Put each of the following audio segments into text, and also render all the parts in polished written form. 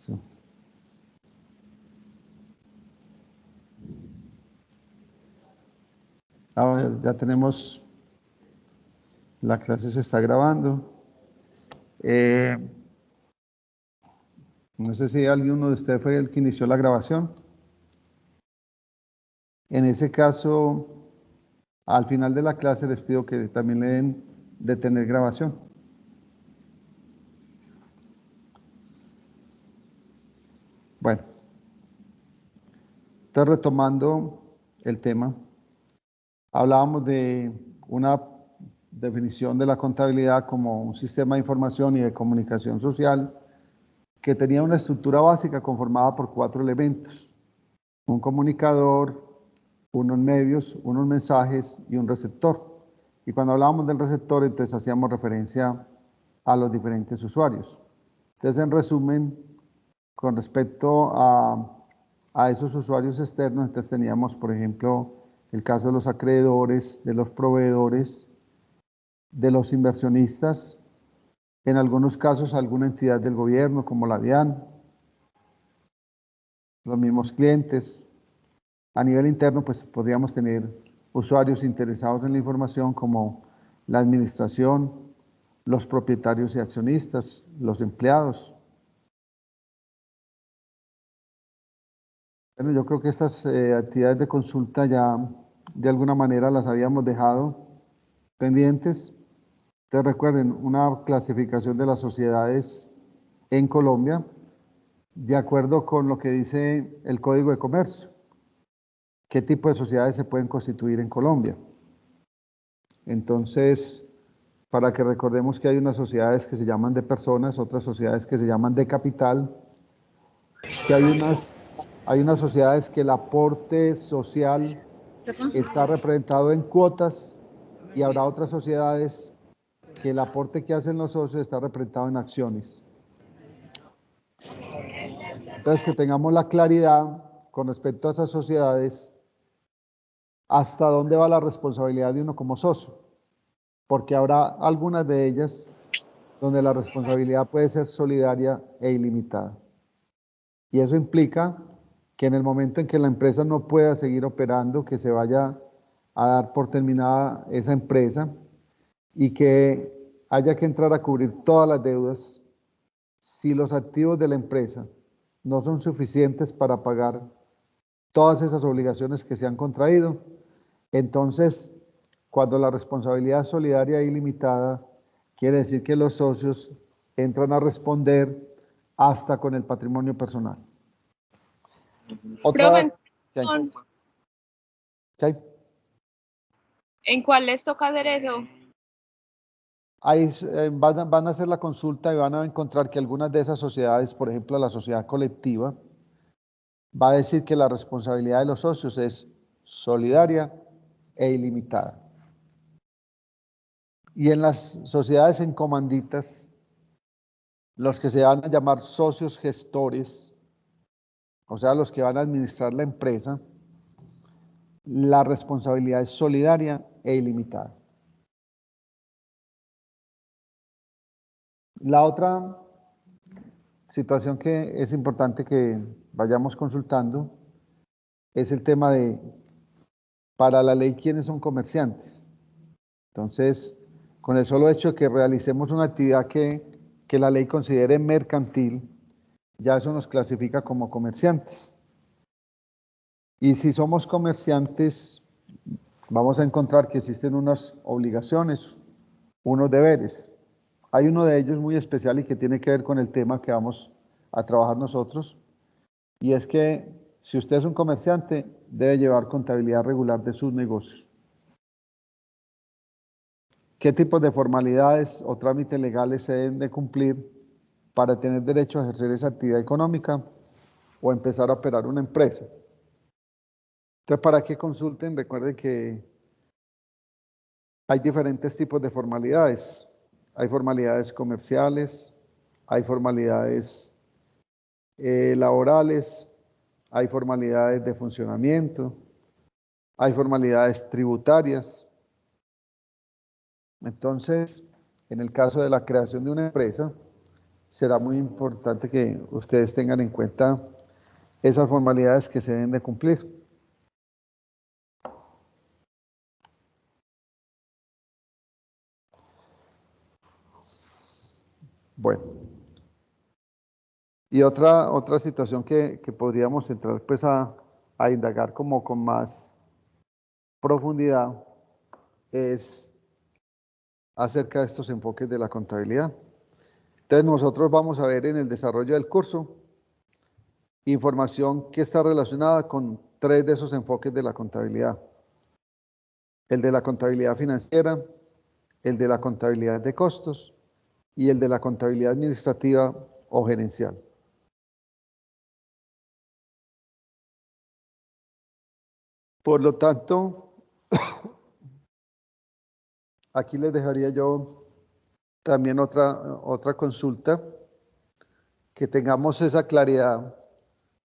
Sí. Ahora ya tenemos, la clase se está grabando. No sé si alguno de ustedes fue el que inició la grabación. En ese caso, al final de la clase les pido que también le den detener grabación. Bueno, entonces retomando el tema, hablábamos de una definición de la contabilidad como un sistema de información y de comunicación social que tenía una estructura básica conformada por 4 elementos: un comunicador, unos medios, unos mensajes y un receptor. Y cuando hablábamos del receptor, entonces hacíamos referencia a los diferentes usuarios. Entonces, en resumen, con respecto a esos usuarios externos, entonces teníamos, por ejemplo, el caso de los acreedores, de los proveedores, de los inversionistas, en algunos casos alguna entidad del gobierno como la DIAN, los mismos clientes. A nivel interno, pues podríamos tener usuarios interesados en la información como la administración, los propietarios y accionistas, los empleados. Bueno, yo creo que estas actividades de consulta ya de alguna manera las habíamos dejado pendientes. Ustedes recuerden, una clasificación de las sociedades en Colombia de acuerdo con lo que dice el Código de Comercio. ¿Qué tipo de sociedades se pueden constituir en Colombia? Entonces, para que recordemos que hay unas sociedades que se llaman de personas, otras sociedades que se llaman de capital, que hay unas sociedades que el aporte social está representado en cuotas y habrá otras sociedades que el aporte que hacen los socios está representado en acciones. Entonces, que tengamos la claridad con respecto a esas sociedades, hasta dónde va la responsabilidad de uno como socio, porque habrá algunas de ellas donde la responsabilidad puede ser solidaria e ilimitada. Y eso implica que en el momento en que la empresa no pueda seguir operando, que se vaya a dar por terminada esa empresa y que haya que entrar a cubrir todas las deudas, si los activos de la empresa no son suficientes para pagar todas esas obligaciones que se han contraído, entonces, cuando la responsabilidad es solidaria e ilimitada, quiere decir que los socios entran a responder hasta con el patrimonio personal. Profe, ¿en cuál les toca hacer eso? Ahí van a hacer la consulta y van a encontrar que algunas de esas sociedades, por ejemplo, la sociedad colectiva, va a decir que la responsabilidad de los socios es solidaria e ilimitada. Y en las sociedades en comanditas, los que se van a llamar socios gestores, o sea, los que van a administrar la empresa, la responsabilidad es solidaria e ilimitada. La otra situación que es importante que vayamos consultando es el tema de, para la ley, ¿quiénes son comerciantes? Entonces, con el solo hecho de que realicemos una actividad que la ley considere mercantil, ya eso nos clasifica como comerciantes. Y si somos comerciantes, vamos a encontrar que existen unas obligaciones, unos deberes. Hay uno de ellos muy especial y que tiene que ver con el tema que vamos a trabajar nosotros, y es que si usted es un comerciante, debe llevar contabilidad regular de sus negocios. ¿Qué tipos de formalidades o trámites legales se deben de cumplir para tener derecho a ejercer esa actividad económica o empezar a operar una empresa? Entonces, para que consulten, recuerden que hay diferentes tipos de formalidades. Hay formalidades comerciales, hay formalidades laborales, hay formalidades de funcionamiento, hay formalidades tributarias. Entonces, en el caso de la creación de una empresa, será muy importante que ustedes tengan en cuenta esas formalidades que se deben de cumplir. Bueno, y otra situación que podríamos entrar pues a indagar como con más profundidad es acerca de estos enfoques de la contabilidad. Entonces nosotros vamos a ver en el desarrollo del curso información que está relacionada con 3 de esos enfoques de la contabilidad. El de la contabilidad financiera, el de la contabilidad de costos y el de la contabilidad administrativa o gerencial. Por lo tanto, aquí les dejaría yo también otra consulta, que tengamos esa claridad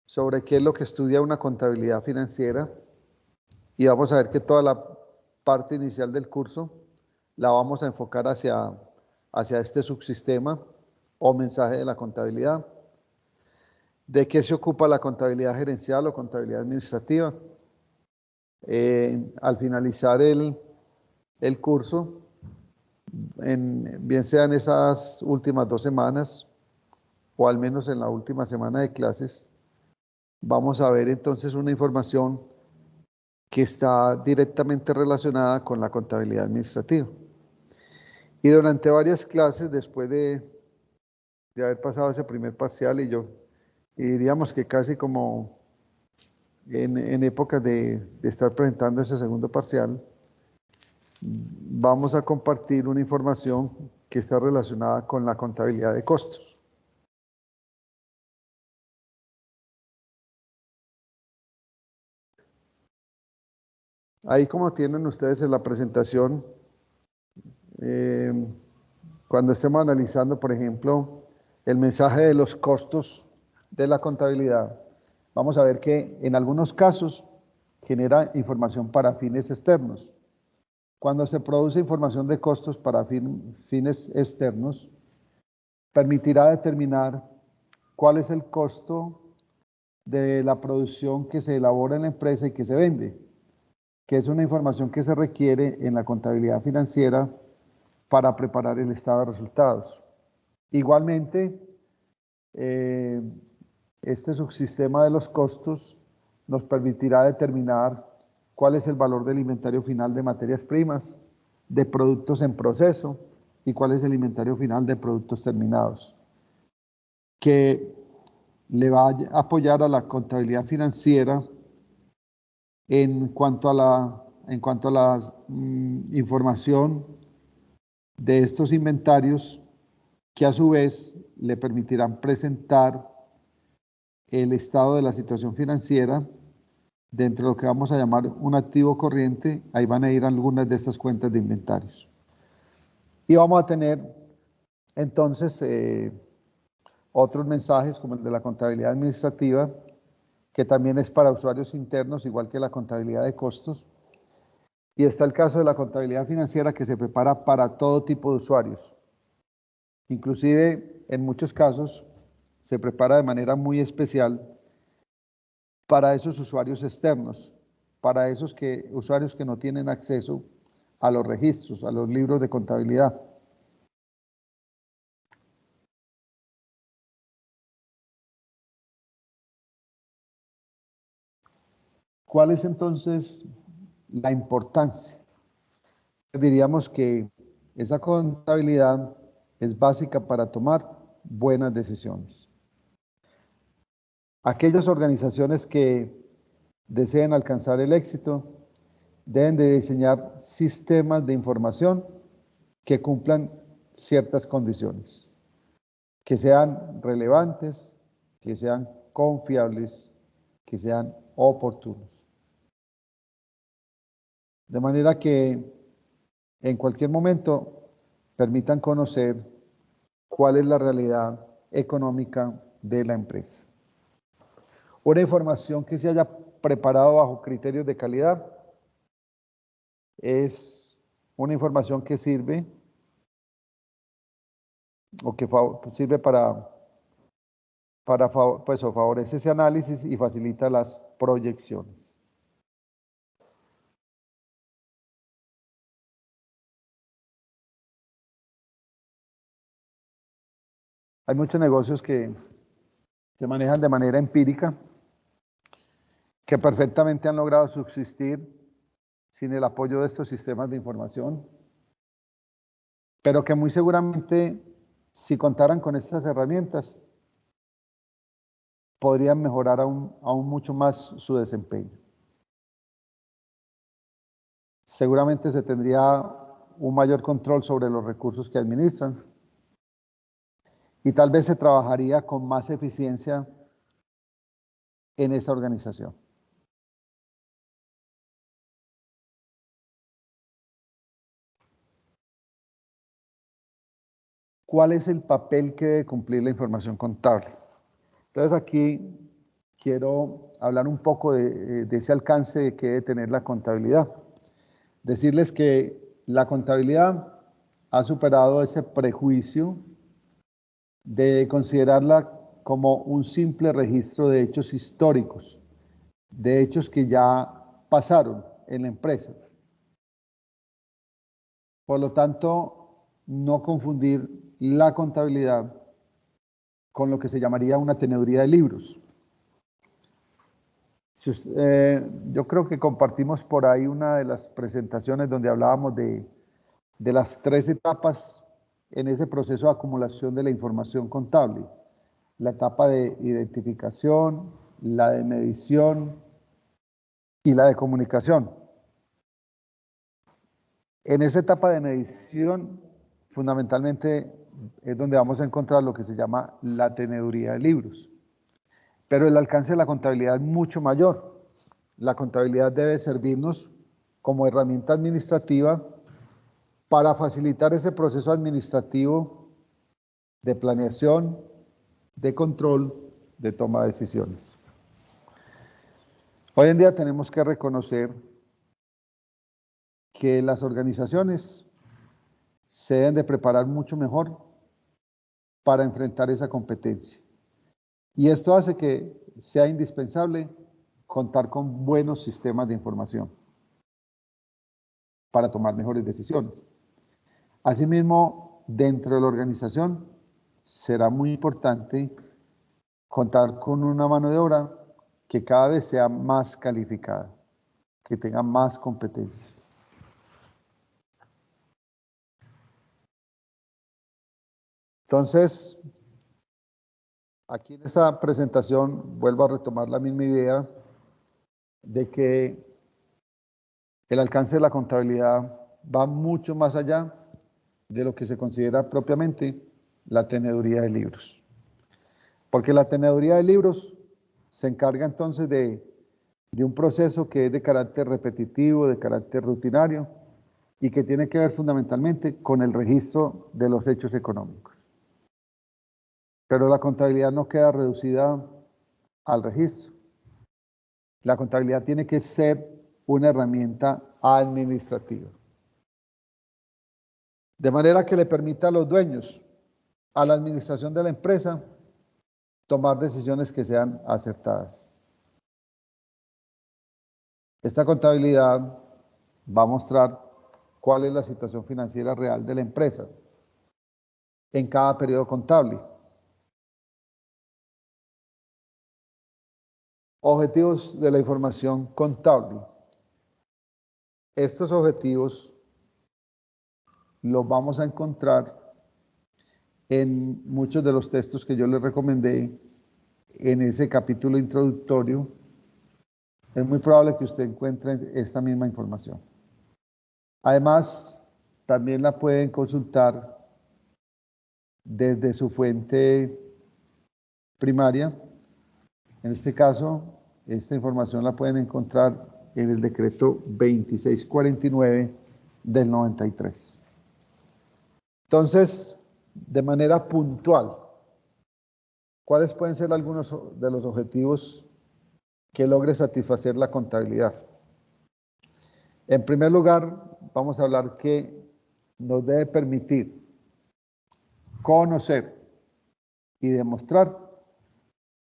sobre qué es lo que estudia una contabilidad financiera, y vamos a ver que toda la parte inicial del curso la vamos a enfocar hacia este subsistema o mensaje de la contabilidad. ¿De qué se ocupa la contabilidad gerencial o contabilidad administrativa? Al finalizar el curso, bien sea en esas últimas 2 semanas o al menos en la última semana de clases, vamos a ver entonces una información que está directamente relacionada con la contabilidad administrativa. Y durante varias clases, después de haber pasado ese primer parcial, y diríamos que casi como en épocas de estar presentando ese segundo parcial, vamos a compartir una información que está relacionada con la contabilidad de costos. Ahí, como tienen ustedes en la presentación, cuando estemos analizando, por ejemplo, el mensaje de los costos de la contabilidad, vamos a ver que en algunos casos genera información para fines externos. Cuando se produce información de costos para fines externos, permitirá determinar cuál es el costo de la producción que se elabora en la empresa y que se vende, que es una información que se requiere en la contabilidad financiera para preparar el estado de resultados. Igualmente, este subsistema de los costos nos permitirá determinar cuál es el valor del inventario final de materias primas, de productos en proceso y cuál es el inventario final de productos terminados, que le va a apoyar a la contabilidad financiera en cuanto a la información de estos inventarios, que a su vez le permitirán presentar el estado de la situación financiera dentro de lo que vamos a llamar un activo corriente. Ahí van a ir algunas de estas cuentas de inventarios. Y vamos a tener entonces otros mensajes como el de la contabilidad administrativa, que también es para usuarios internos, igual que la contabilidad de costos. Y está el caso de la contabilidad financiera, que se prepara para todo tipo de usuarios. Inclusive, en muchos casos, se prepara de manera muy especial para esos usuarios externos, para esos usuarios que no tienen acceso a los registros, a los libros de contabilidad. ¿Cuál es entonces la importancia? Diríamos que esa contabilidad es básica para tomar buenas decisiones. Aquellas organizaciones que deseen alcanzar el éxito deben de diseñar sistemas de información que cumplan ciertas condiciones, que sean relevantes, que sean confiables, que sean oportunos. De manera que en cualquier momento permitan conocer cuál es la realidad económica de la empresa. Una información que se haya preparado bajo criterios de calidad es una información que sirve o que sirve pues, o favorece ese análisis y facilita las proyecciones. Hay muchos negocios que se manejan de manera empírica, que perfectamente han logrado subsistir sin el apoyo de estos sistemas de información, pero que muy seguramente, si contaran con estas herramientas, podrían mejorar aún mucho más su desempeño. Seguramente se tendría un mayor control sobre los recursos que administran y tal vez se trabajaría con más eficiencia en esa organización. ¿Cuál es el papel que debe cumplir la información contable? Entonces aquí quiero hablar un poco de ese alcance que debe tener la contabilidad. Decirles que la contabilidad ha superado ese prejuicio de considerarla como un simple registro de hechos históricos, de hechos que ya pasaron en la empresa. Por lo tanto, no confundir la contabilidad con lo que se llamaría una teneduría de libros. Yo creo que compartimos por ahí una de las presentaciones donde hablábamos de las 3 etapas en ese proceso de acumulación de la información contable. La etapa de identificación, la de medición y la de comunicación. En esa etapa de medición, fundamentalmente es donde vamos a encontrar lo que se llama la teneduría de libros. Pero el alcance de la contabilidad es mucho mayor. La contabilidad debe servirnos como herramienta administrativa para facilitar ese proceso administrativo de planeación, de control, de toma de decisiones. Hoy en día tenemos que reconocer que las organizaciones se deben de preparar mucho mejor para enfrentar esa competencia. Y esto hace que sea indispensable contar con buenos sistemas de información para tomar mejores decisiones. Asimismo, dentro de la organización será muy importante contar con una mano de obra que cada vez sea más calificada, que tenga más competencias. Entonces, aquí en esta presentación vuelvo a retomar la misma idea de que el alcance de la contabilidad va mucho más allá de lo que se considera propiamente la teneduría de libros. Porque la teneduría de libros se encarga entonces de un proceso que es de carácter repetitivo, de carácter rutinario y que tiene que ver fundamentalmente con el registro de los hechos económicos. Pero la contabilidad no queda reducida al registro. La contabilidad tiene que ser una herramienta administrativa. De manera que le permita a los dueños, a la administración de la empresa, tomar decisiones que sean acertadas. Esta contabilidad va a mostrar cuál es la situación financiera real de la empresa en cada periodo contable. Objetivos de la información contable. Estos objetivos los vamos a encontrar en muchos de los textos que yo les recomendé en ese capítulo introductorio. Es muy probable que usted encuentre esta misma información. Además, también la pueden consultar desde su fuente primaria. En este caso, esta información la pueden encontrar en el decreto 2649 del 93. Entonces, de manera puntual, ¿cuáles pueden ser algunos de los objetivos que logre satisfacer la contabilidad? En primer lugar, vamos a hablar que nos debe permitir conocer y demostrar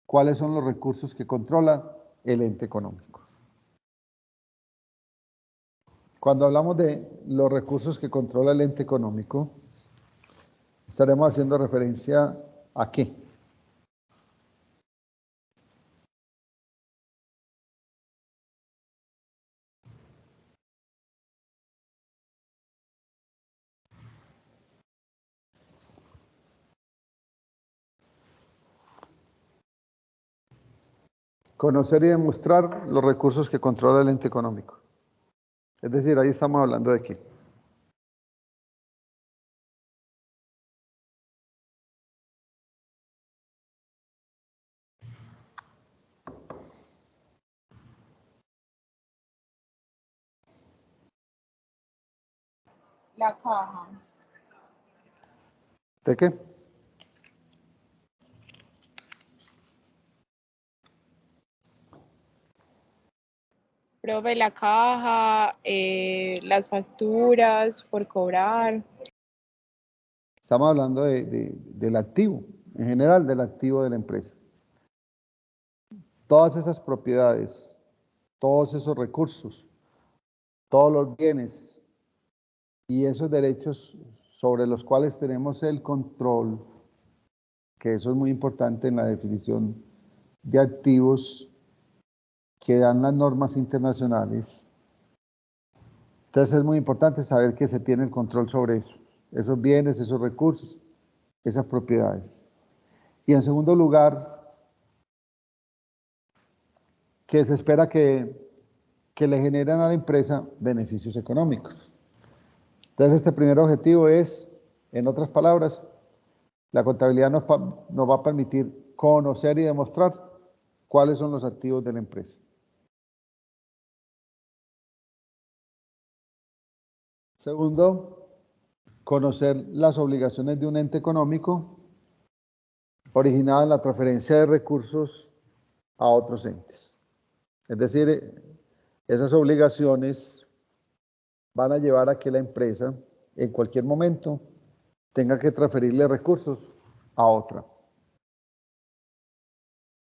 cuáles son los recursos que controla el ente económico. Cuando hablamos de los recursos que controla el ente económico, estaremos haciendo referencia ¿a qué? Conocer y demostrar los recursos que controla el ente económico. Es decir, ahí estamos hablando de qué. La caja. ¿De qué? Profe, la caja, las facturas por cobrar. Estamos hablando del activo, en general del activo de la empresa. Todas esas propiedades, todos esos recursos, todos los bienes y esos derechos sobre los cuales tenemos el control, que eso es muy importante en la definición de activos que dan las normas internacionales. Entonces es muy importante saber que se tiene el control sobre eso, esos bienes, esos recursos, esas propiedades. Y en segundo lugar, que se espera que le generen a la empresa beneficios económicos. Entonces este primer objetivo es, en otras palabras, la contabilidad nos va a permitir conocer y demostrar cuáles son los activos de la empresa. Segundo, conocer las obligaciones de un ente económico originada en la transferencia de recursos a otros entes. Es decir, esas obligaciones van a llevar a que la empresa en cualquier momento tenga que transferirle recursos a otra.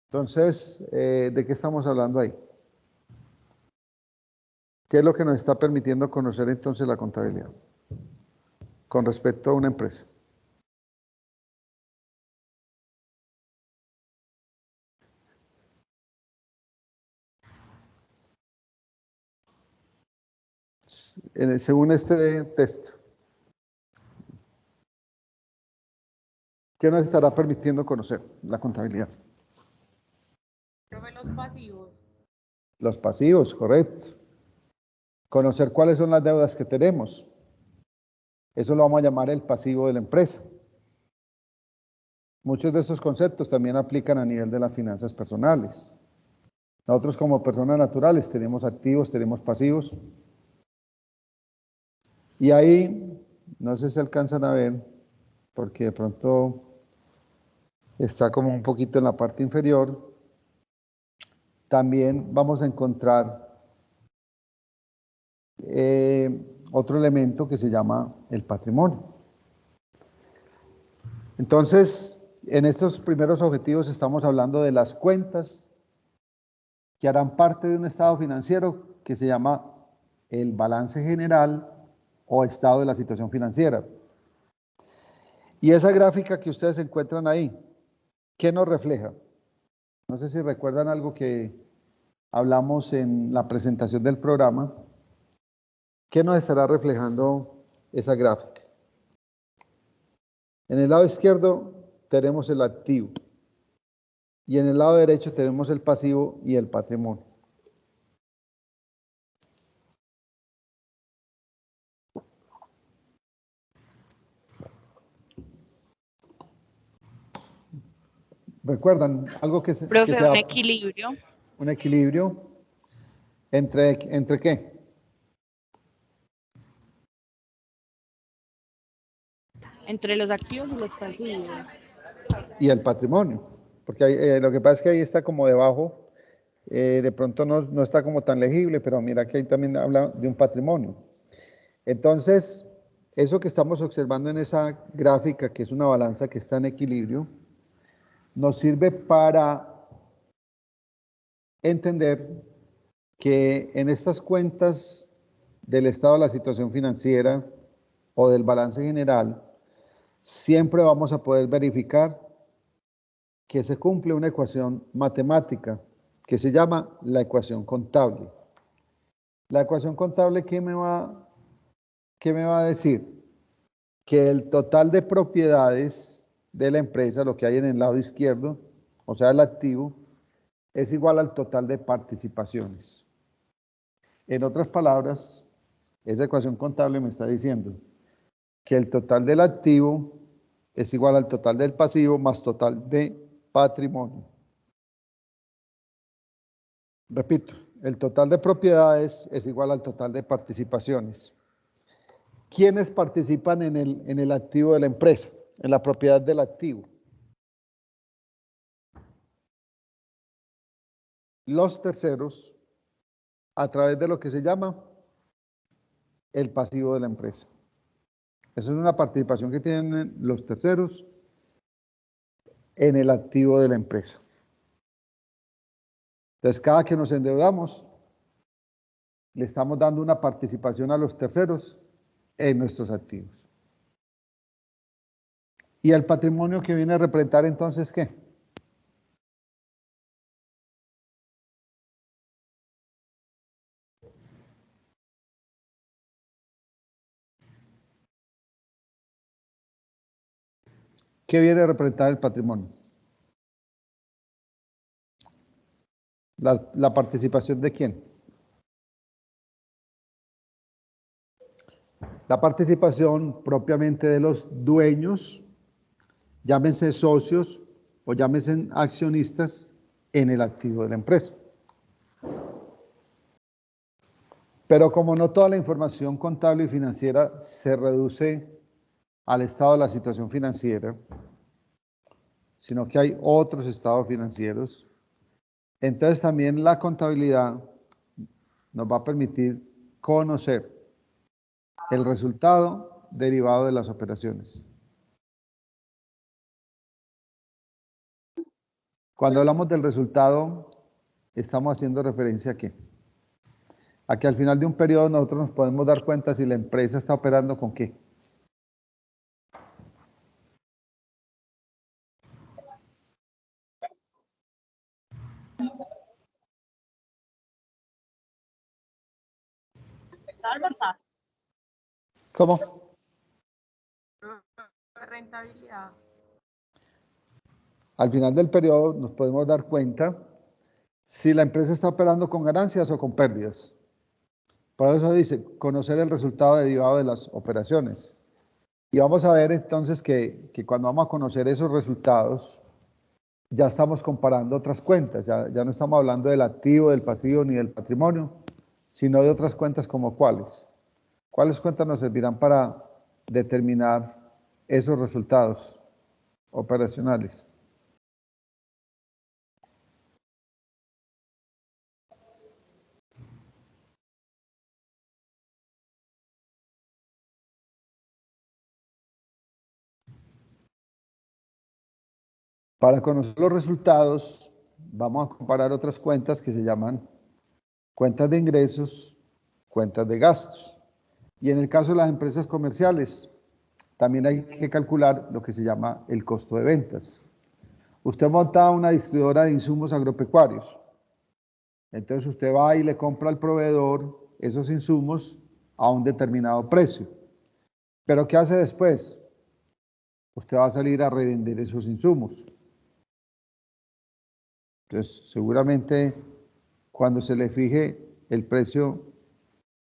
Entonces, ¿de qué estamos hablando ahí? ¿Qué es lo que nos está permitiendo conocer entonces la contabilidad con respecto a una empresa? Según este texto, ¿qué nos estará permitiendo conocer la contabilidad? Profe, los pasivos. Los pasivos, correcto. Conocer cuáles son las deudas que tenemos. Eso lo vamos a llamar el pasivo de la empresa. Muchos de estos conceptos también aplican a nivel de las finanzas personales. Nosotros como personas naturales tenemos activos, tenemos pasivos. Y ahí, no sé si alcanzan a ver, porque de pronto está como un poquito en la parte inferior, también vamos a encontrar otro elemento que se llama el patrimonio. Entonces, en estos primeros objetivos estamos hablando de las cuentas que harán parte de un estado financiero que se llama el balance general o estado de la situación financiera. Y esa gráfica que ustedes encuentran ahí, ¿qué nos refleja? No sé si recuerdan algo que hablamos en la presentación del programa. ¿Qué nos estará reflejando esa gráfica? En el lado izquierdo tenemos el activo y en el lado derecho tenemos el pasivo y el patrimonio. ¿Recuerdan algo que Profe, sea un equilibrio un equilibrio entre qué? entre los activos y los pasivos. Y el patrimonio, porque lo que pasa es que ahí está como debajo, de pronto no está como tan legible, pero mira que ahí también habla de un patrimonio. Entonces, Eso que estamos observando en esa gráfica, que es una balanza que está en equilibrio, nos sirve para entender que en estas cuentas del estado de la situación financiera o del balance general, siempre vamos a poder verificar que se cumple una ecuación matemática que se llama la ecuación contable. La ecuación contable, ¿qué me va a decir? Que el total de propiedades de la empresa, lo que hay en el lado izquierdo, o sea, el activo, es igual al total de participaciones. En otras palabras, esa ecuación contable me está diciendo que el total del activo es igual al total del pasivo más total de patrimonio. Repito, el total de propiedades es igual al total de participaciones. ¿Quiénes participan en el activo de la empresa, en la propiedad del activo? Los terceros, a través de lo que se llama el pasivo de la empresa. Esa es una participación que tienen los terceros en el activo de la empresa. Entonces, cada que nos endeudamos, le estamos dando una participación a los terceros en nuestros activos. ¿Y el patrimonio que viene a representar entonces qué? ¿Qué viene a representar el patrimonio? ¿La participación de quién? La participación propiamente de los dueños, llámense socios o llámense accionistas en el activo de la empresa. Pero como no toda la información contable y financiera se reduce al estado de la situación financiera, sino que hay otros estados financieros, entonces también la contabilidad nos va a permitir conocer el resultado derivado de las operaciones. Cuando hablamos del resultado, estamos haciendo referencia a qué? A que al final de un periodo nosotros nos podemos dar cuenta si la empresa está operando con qué. ¿Cómo? Rentabilidad. Al final del periodo nos podemos dar cuenta si la empresa está operando con ganancias o con pérdidas. Por eso dice, conocer el resultado derivado de las operaciones. Y vamos a ver entonces que cuando vamos a conocer esos resultados, ya estamos comparando otras cuentas, ya no estamos hablando del activo, del pasivo ni del patrimonio, sino de otras cuentas como cuáles. ¿Cuáles cuentas nos servirán para determinar esos resultados operacionales? Para conocer los resultados, vamos a comparar otras cuentas que se llaman cuentas de ingresos, cuentas de gastos. Y en el caso de las empresas comerciales, también hay que calcular lo que se llama el costo de ventas. Usted monta una distribuidora de insumos agropecuarios. Entonces usted va y le compra al proveedor esos insumos a un determinado precio. Pero ¿qué hace después? Usted va a salir a revender esos insumos. Entonces, seguramente cuando se le fije el precio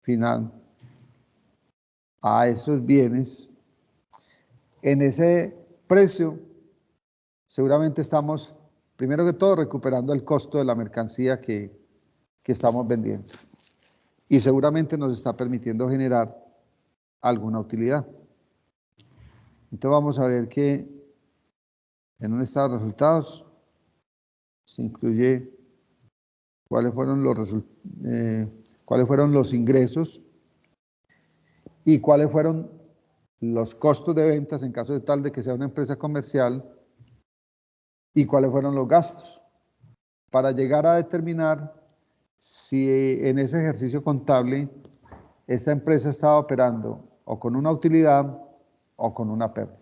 final a esos bienes, en ese precio seguramente estamos, primero que todo, recuperando el costo de la mercancía que estamos vendiendo. Y seguramente nos está permitiendo generar alguna utilidad. Entonces vamos a ver que en un estado de resultados se incluye cuáles fueron los ingresos y cuáles fueron los costos de ventas en caso de tal de que sea una empresa comercial y cuáles fueron los gastos, para llegar a determinar si en ese ejercicio contable esta empresa estaba operando o con una utilidad o con una pérdida.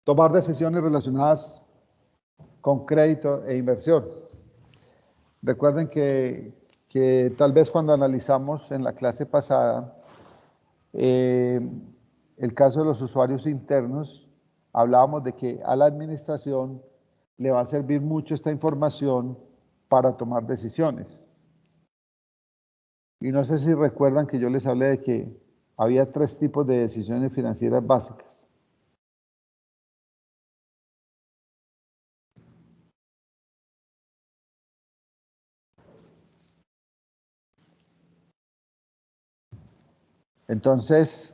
Tomar decisiones relacionadas con crédito e inversión. Recuerden que tal vez cuando analizamos en la clase pasada el caso de los usuarios internos, hablábamos de que a la administración le va a servir mucho esta información para tomar decisiones. Y no sé si recuerdan que yo les hablé de que había 3 tipos de decisiones financieras básicas. Entonces,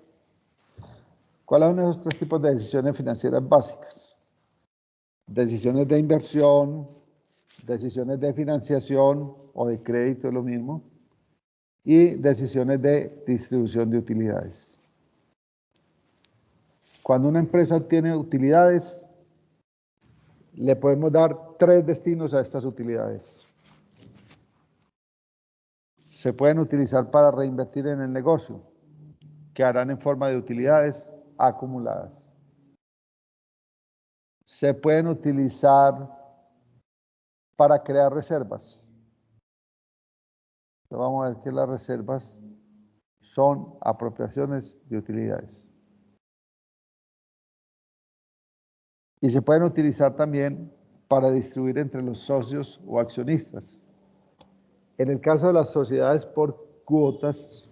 ¿cuáles son esos 3 tipos de decisiones financieras básicas? Decisiones de inversión, decisiones de financiación o de crédito, es lo mismo, y decisiones de distribución de utilidades. Cuando una empresa obtiene utilidades, le podemos dar 3 destinos a estas utilidades. Se pueden utilizar para reinvertir en el negocio, que harán en forma de utilidades acumuladas. Se pueden utilizar para crear reservas. Entonces vamos a ver que las reservas son apropiaciones de utilidades. Y se pueden utilizar también para distribuir entre los socios o accionistas. En el caso de las sociedades por cuotas,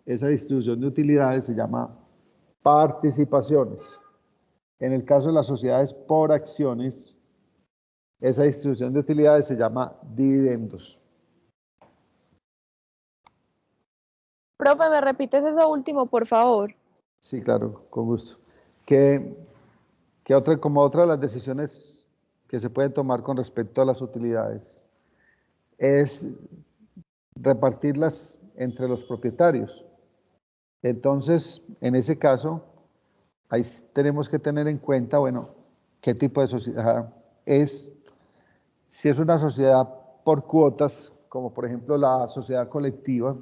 esa distribución de utilidades se llama participaciones. En el caso de las sociedades por acciones, esa distribución de utilidades se llama dividendos. Profe, ¿me repites eso último, por favor? Sí, claro, con gusto. Como otra de las decisiones que se pueden tomar con respecto a las utilidades es repartirlas entre los propietarios. Entonces, en ese caso, ahí tenemos que tener en cuenta, bueno, qué tipo de sociedad es. Si es una sociedad por cuotas, como por ejemplo la sociedad colectiva,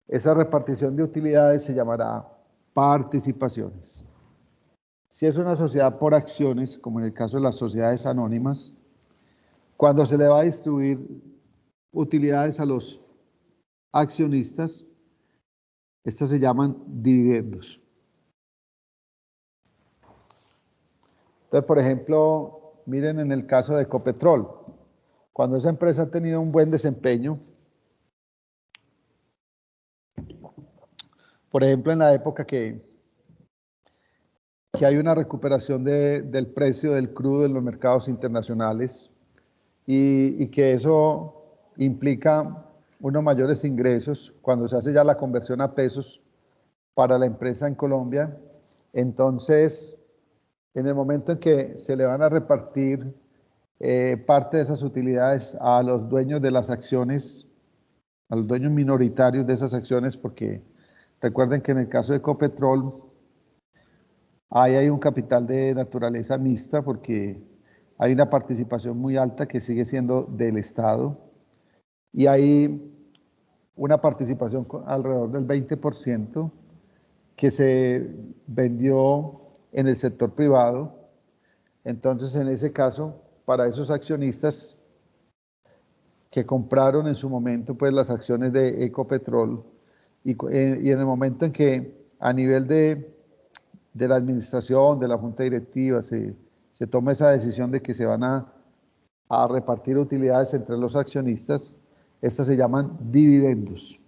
esa repartición de utilidades se llamará participaciones. Si es una sociedad por acciones, como en el caso de las sociedades anónimas, cuando se le va a distribuir utilidades a los accionistas, estas se llaman dividendos. Entonces, por ejemplo, miren en el caso de Ecopetrol, cuando esa empresa ha tenido un buen desempeño, por ejemplo, en la época que hay una recuperación del precio del crudo en los mercados internacionales y que eso implica unos mayores ingresos cuando se hace ya la conversión a pesos para la empresa en Colombia. Entonces, en el momento en que se le van a repartir parte de esas utilidades a los dueños de las acciones, a los dueños minoritarios de esas acciones, porque recuerden que en el caso de Ecopetrol, ahí hay un capital de naturaleza mixta porque hay una participación muy alta que sigue siendo del Estado y hay una participación alrededor del 20% que se vendió en el sector privado. Entonces, en ese caso, para esos accionistas que compraron en su momento pues las acciones de Ecopetrol y en el momento en que a nivel de la administración, de la junta directiva, se toma esa decisión de que se van a repartir utilidades entre los accionistas, estas se llaman dividendos.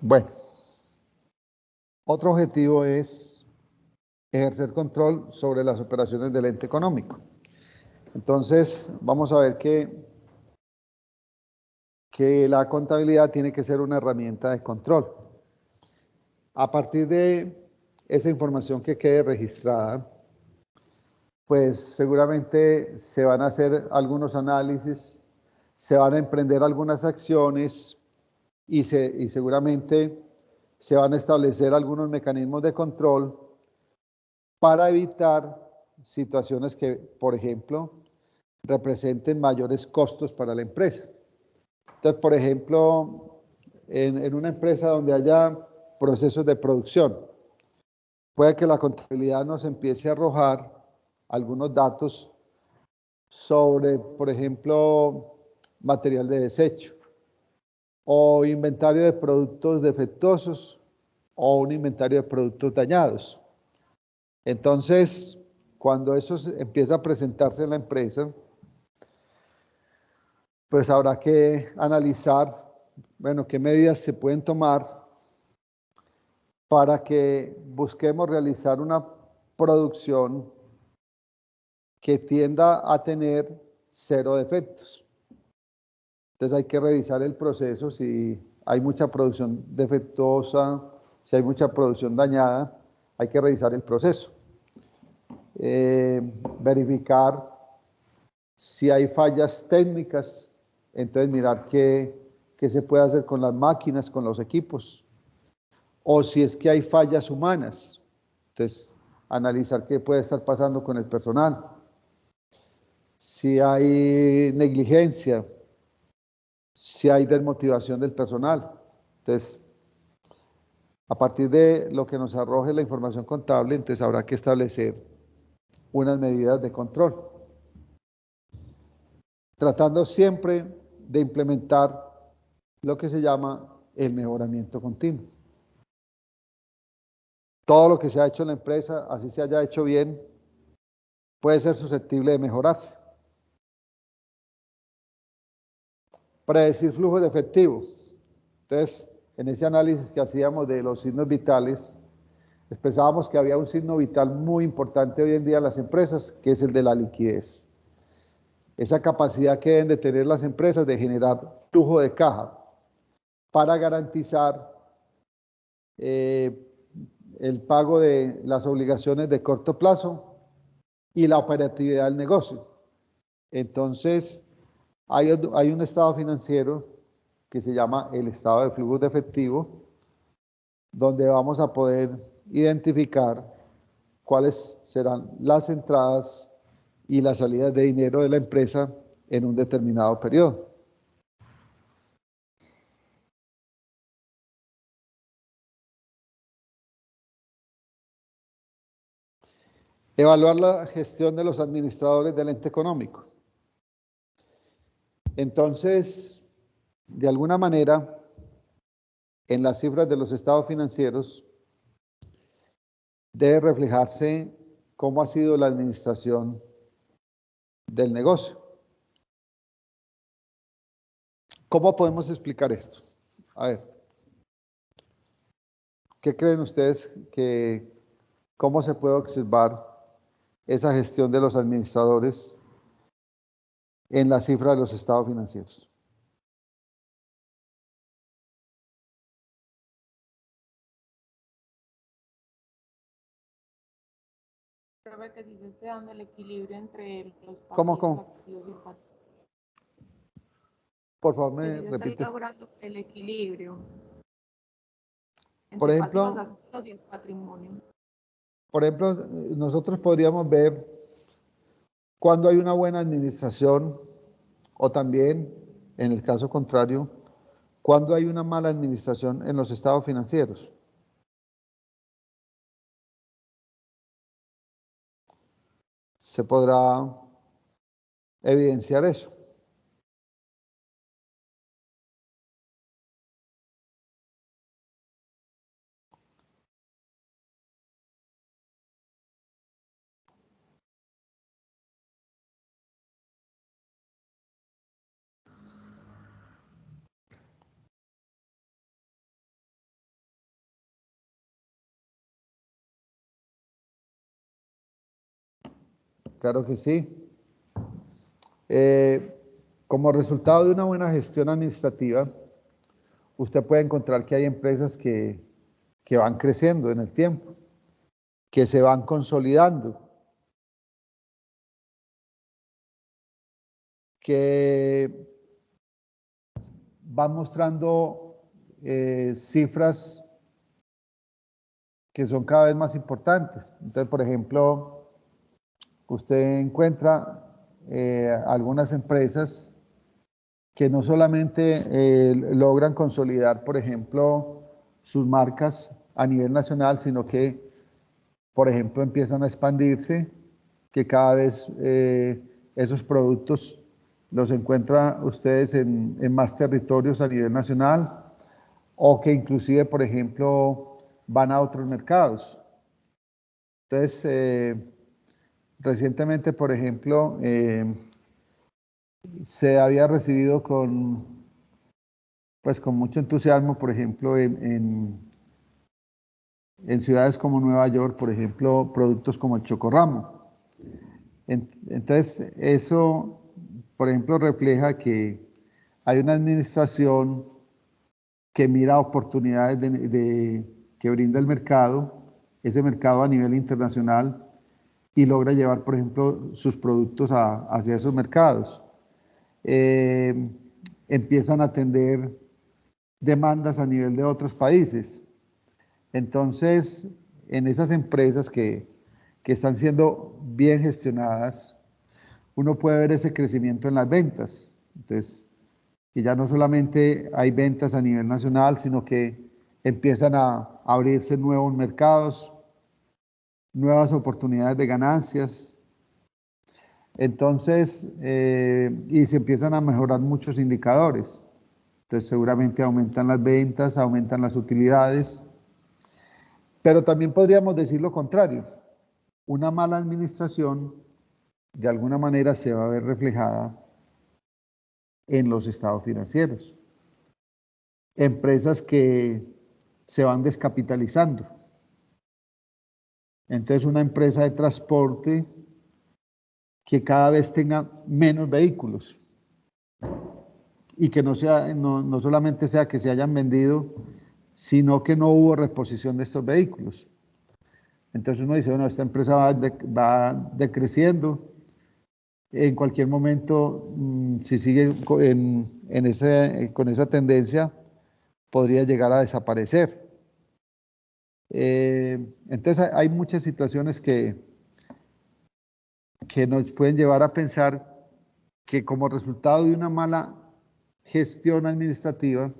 Bueno, otro objetivo es ejercer control sobre las operaciones del ente económico. Entonces, vamos a ver que la contabilidad tiene que ser una herramienta de control. A partir de esa información que quede registrada, pues seguramente se van a hacer algunos análisis, se van a emprender algunas acciones y seguramente se van a establecer algunos mecanismos de control para evitar situaciones que, por ejemplo, representen mayores costos para la empresa. Entonces, por ejemplo, en una empresa donde haya procesos de producción, puede que la contabilidad nos empiece a arrojar algunos datos sobre, por ejemplo, material de desecho o inventario de productos defectuosos o un inventario de productos dañados. Entonces, cuando eso empieza a presentarse en la empresa, pues habrá que analizar, bueno, qué medidas se pueden tomar para que busquemos realizar una producción que tienda a tener 0 defectos. Entonces hay que revisar el proceso, si hay mucha producción defectuosa, si hay mucha producción dañada, hay que revisar el proceso. Verificar si hay fallas técnicas, entonces mirar qué se puede hacer con las máquinas, con los equipos, o si es que hay fallas humanas, entonces analizar qué puede estar pasando con el personal. Si hay negligencia, si hay desmotivación del personal. Entonces, a partir de lo que nos arroje la información contable, entonces habrá que establecer unas medidas de control, tratando siempre de implementar lo que se llama el mejoramiento continuo. Todo lo que se ha hecho en la empresa, así se haya hecho bien, puede ser susceptible de mejorarse. Predecir flujo de efectivo. Entonces, en ese análisis que hacíamos de los signos vitales, expresábamos que había un signo vital muy importante hoy en día en las empresas, que es el de la liquidez. Esa capacidad que deben de tener las empresas de generar flujo de caja para garantizar el pago de las obligaciones de corto plazo y la operatividad del negocio. Entonces, hay un estado financiero que se llama el estado de flujos de efectivo, donde vamos a poder identificar cuáles serán las entradas y las salidas de dinero de la empresa en un determinado periodo. Evaluar la gestión de los administradores del ente económico. Entonces, de alguna manera, en las cifras de los estados financieros, debe reflejarse cómo ha sido la administración del negocio. ¿Cómo podemos explicar esto? A ver, ¿qué creen ustedes cómo se puede observar esa gestión de los administradores en la cifra de los estados financieros? Que dice se dan el equilibrio entre los ¿Cómo? activos y el patrimonio. Por favor, me repites. Está logrando el equilibrio Por entre pasivos, ejemplo, activos y el patrimonio. por ejemplo, nosotros podríamos ver cuando hay una buena administración o también, en el caso contrario, cuando hay una mala administración en los estados financieros. Se podrá evidenciar eso. Claro que sí. Como resultado de una buena gestión administrativa, usted puede encontrar que hay empresas que van creciendo en el tiempo, que se van consolidando. que van mostrando cifras que son cada vez más importantes. Entonces, por ejemplo, usted encuentra algunas empresas que no solamente logran consolidar, por ejemplo, sus marcas a nivel nacional, sino que, por ejemplo, empiezan a expandirse, que cada vez esos productos los encuentran ustedes en más territorios a nivel nacional, o que inclusive, por ejemplo, van a otros mercados. Entonces, recientemente, por ejemplo, se había recibido pues con mucho entusiasmo, por ejemplo, en ciudades como Nueva York, por ejemplo, productos como el chocorramo. Entonces, eso, por ejemplo, refleja que hay una administración que mira oportunidades que brinda el mercado, ese mercado a nivel internacional, y logra llevar, por ejemplo, sus productos hacia esos mercados. Empiezan a atender demandas a nivel de otros países. Entonces, en esas empresas que están siendo bien gestionadas, uno puede ver ese crecimiento en las ventas. Entonces, y ya no solamente hay ventas a nivel nacional, sino que empiezan a abrirse nuevos mercados, nuevas oportunidades de ganancias. Entonces, y se empiezan a mejorar muchos indicadores. Entonces, seguramente aumentan las ventas, aumentan las utilidades. Pero también podríamos decir lo contrario. Una mala administración, de alguna manera, se va a ver reflejada en los estados financieros. Empresas que se van descapitalizando. Entonces, una empresa de transporte que cada vez tenga menos vehículos y que no solamente sea que se hayan vendido, sino que no hubo reposición de estos vehículos. Entonces uno dice, bueno, esta empresa va decreciendo. En cualquier momento, si sigue con esa tendencia, podría llegar a desaparecer. Entonces hay muchas situaciones que nos pueden llevar a pensar que como resultado de una mala gestión administrativa,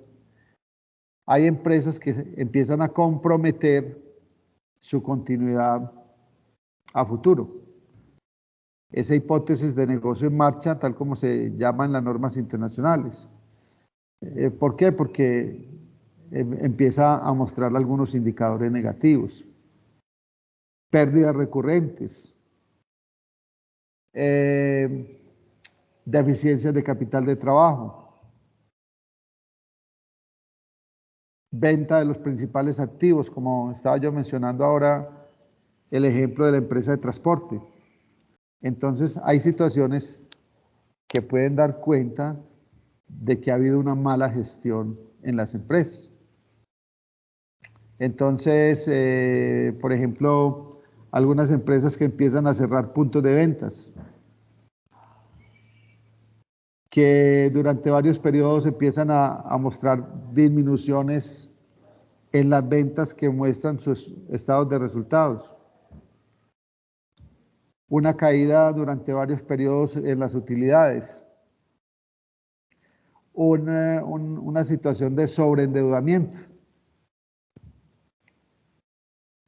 hay empresas que empiezan a comprometer su continuidad a futuro. Esa hipótesis de negocio en marcha, tal como se llama en las normas internacionales. ¿Por qué? Porque empieza a mostrar algunos indicadores negativos. Pérdidas recurrentes. Deficiencias de capital de trabajo. Venta de los principales activos, como estaba yo mencionando ahora el ejemplo de la empresa de transporte. Entonces hay situaciones que pueden dar cuenta de que ha habido una mala gestión en las empresas. Entonces, por ejemplo, algunas empresas que empiezan a cerrar puntos de ventas, que durante varios periodos empiezan a mostrar disminuciones en las ventas que muestran sus estados de resultados. Una caída durante varios periodos en las utilidades. Una situación de sobreendeudamiento,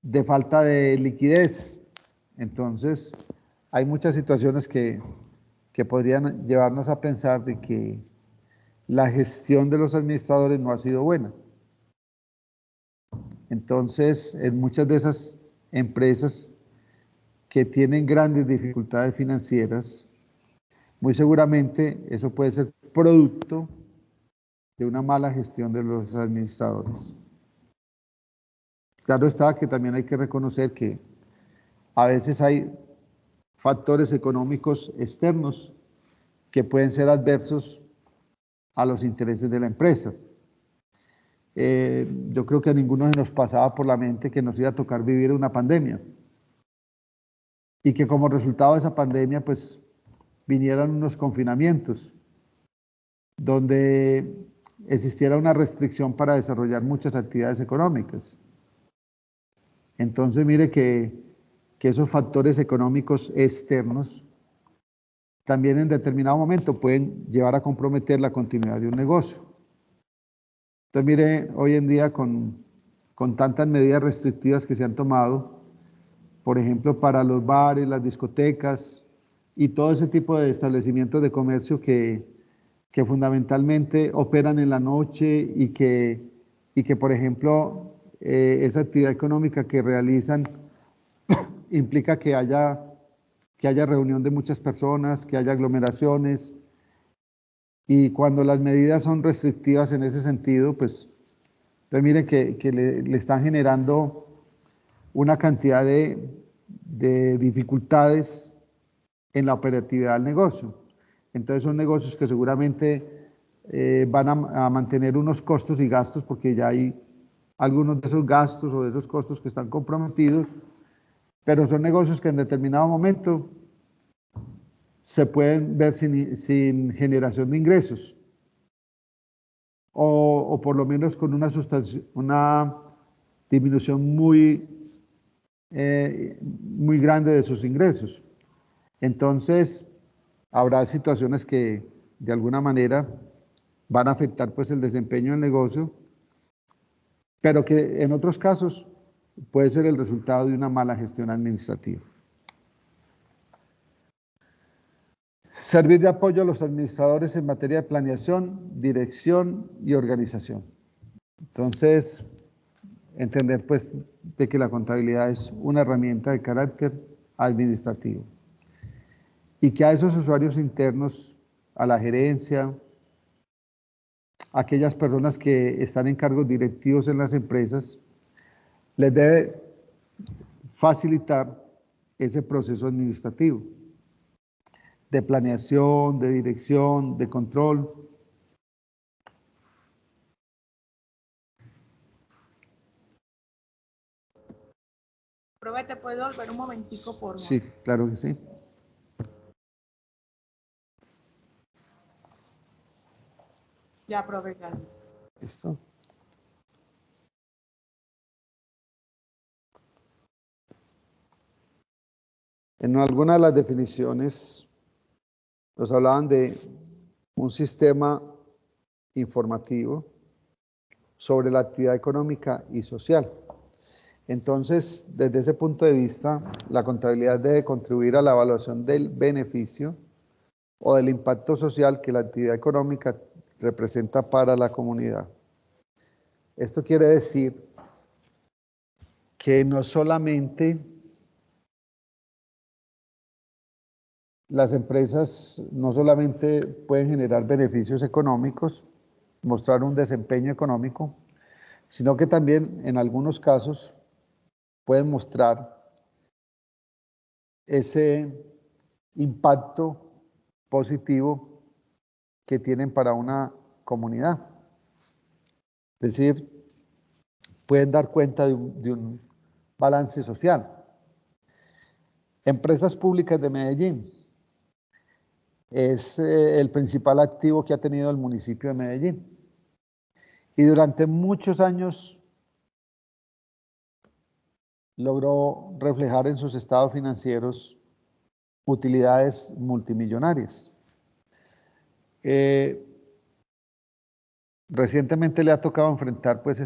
de falta de liquidez. Entonces, hay muchas situaciones que podrían llevarnos a pensar de que la gestión de los administradores no ha sido buena. Entonces, en muchas de esas empresas que tienen grandes dificultades financieras, muy seguramente eso puede ser producto de una mala gestión de los administradores. Claro está que también hay que reconocer que a veces hay factores económicos externos que pueden ser adversos a los intereses de la empresa. Yo creo que a ninguno se nos pasaba por la mente que nos iba a tocar vivir una pandemia y que como resultado de esa pandemia, pues vinieran unos confinamientos, donde existiera una restricción para desarrollar muchas actividades económicas. Entonces, mire que esos factores económicos externos también en determinado momento pueden llevar a comprometer la continuidad de un negocio. Entonces, mire, hoy en día con tantas medidas restrictivas que se han tomado, por ejemplo, para los bares, las discotecas y todo ese tipo de establecimientos de comercio que fundamentalmente operan en la noche y que por ejemplo, esa actividad económica que realizan implica que haya reunión de muchas personas, que haya aglomeraciones, y cuando las medidas son restrictivas en ese sentido, pues entonces miren que le están generando una cantidad de dificultades en la operatividad del negocio. Entonces son negocios que seguramente van a mantener unos costos y gastos, porque ya hay algunos de esos gastos o de esos costos que están comprometidos, pero son negocios que en determinado momento se pueden ver sin generación de ingresos, o por lo menos con una disminución muy grande de sus ingresos. Entonces, habrá situaciones que de alguna manera van a afectar pues el desempeño del negocio, pero que en otros casos puede ser el resultado de una mala gestión administrativa. Servir de apoyo a los administradores en materia de planeación, dirección y organización. Entonces, entender pues de que la contabilidad es una herramienta de carácter administrativo y que a esos usuarios internos, a la gerencia, a aquellas personas que están en cargos directivos en las empresas, les debe facilitar ese proceso administrativo de planeación, de dirección, de control. Profe, ¿te puedo volver un momentico, por favor? Sí, claro que sí. Ya, profe, gracias. Listo. En alguna de las definiciones nos hablaban de un sistema informativo sobre la actividad económica y social. Entonces, desde ese punto de vista, la contabilidad debe contribuir a la evaluación del beneficio o del impacto social que la actividad económica representa para la comunidad. Esto quiere decir que no solamente las empresas no solamente pueden generar beneficios económicos, mostrar un desempeño económico, sino que también en algunos casos pueden mostrar ese impacto positivo que tienen para una comunidad. Es decir, pueden dar cuenta de un balance social. Empresas Públicas de Medellín es el principal activo que ha tenido el municipio de Medellín. Y durante muchos años logró reflejar en sus estados financieros utilidades multimillonarias. Recientemente le ha tocado enfrentar pues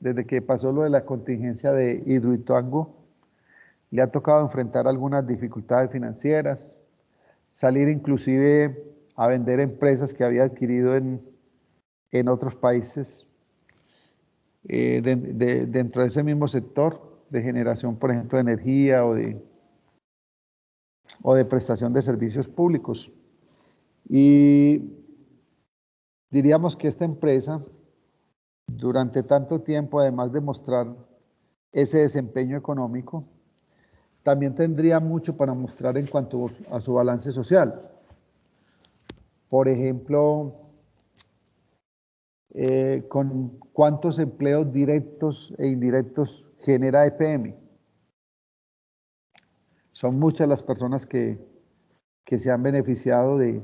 desde que pasó lo de la contingencia de Hidroituango, le ha tocado enfrentar algunas dificultades financieras, salir inclusive a vender empresas que había adquirido en otros países, dentro de ese mismo sector de generación, por ejemplo, de energía o de prestación de servicios públicos. Y diríamos que esta empresa, durante tanto tiempo, además de mostrar ese desempeño económico, también tendría mucho para mostrar en cuanto a su balance social. Por ejemplo, con cuántos empleos directos e indirectos genera EPM. Son muchas las personas que que se han beneficiado de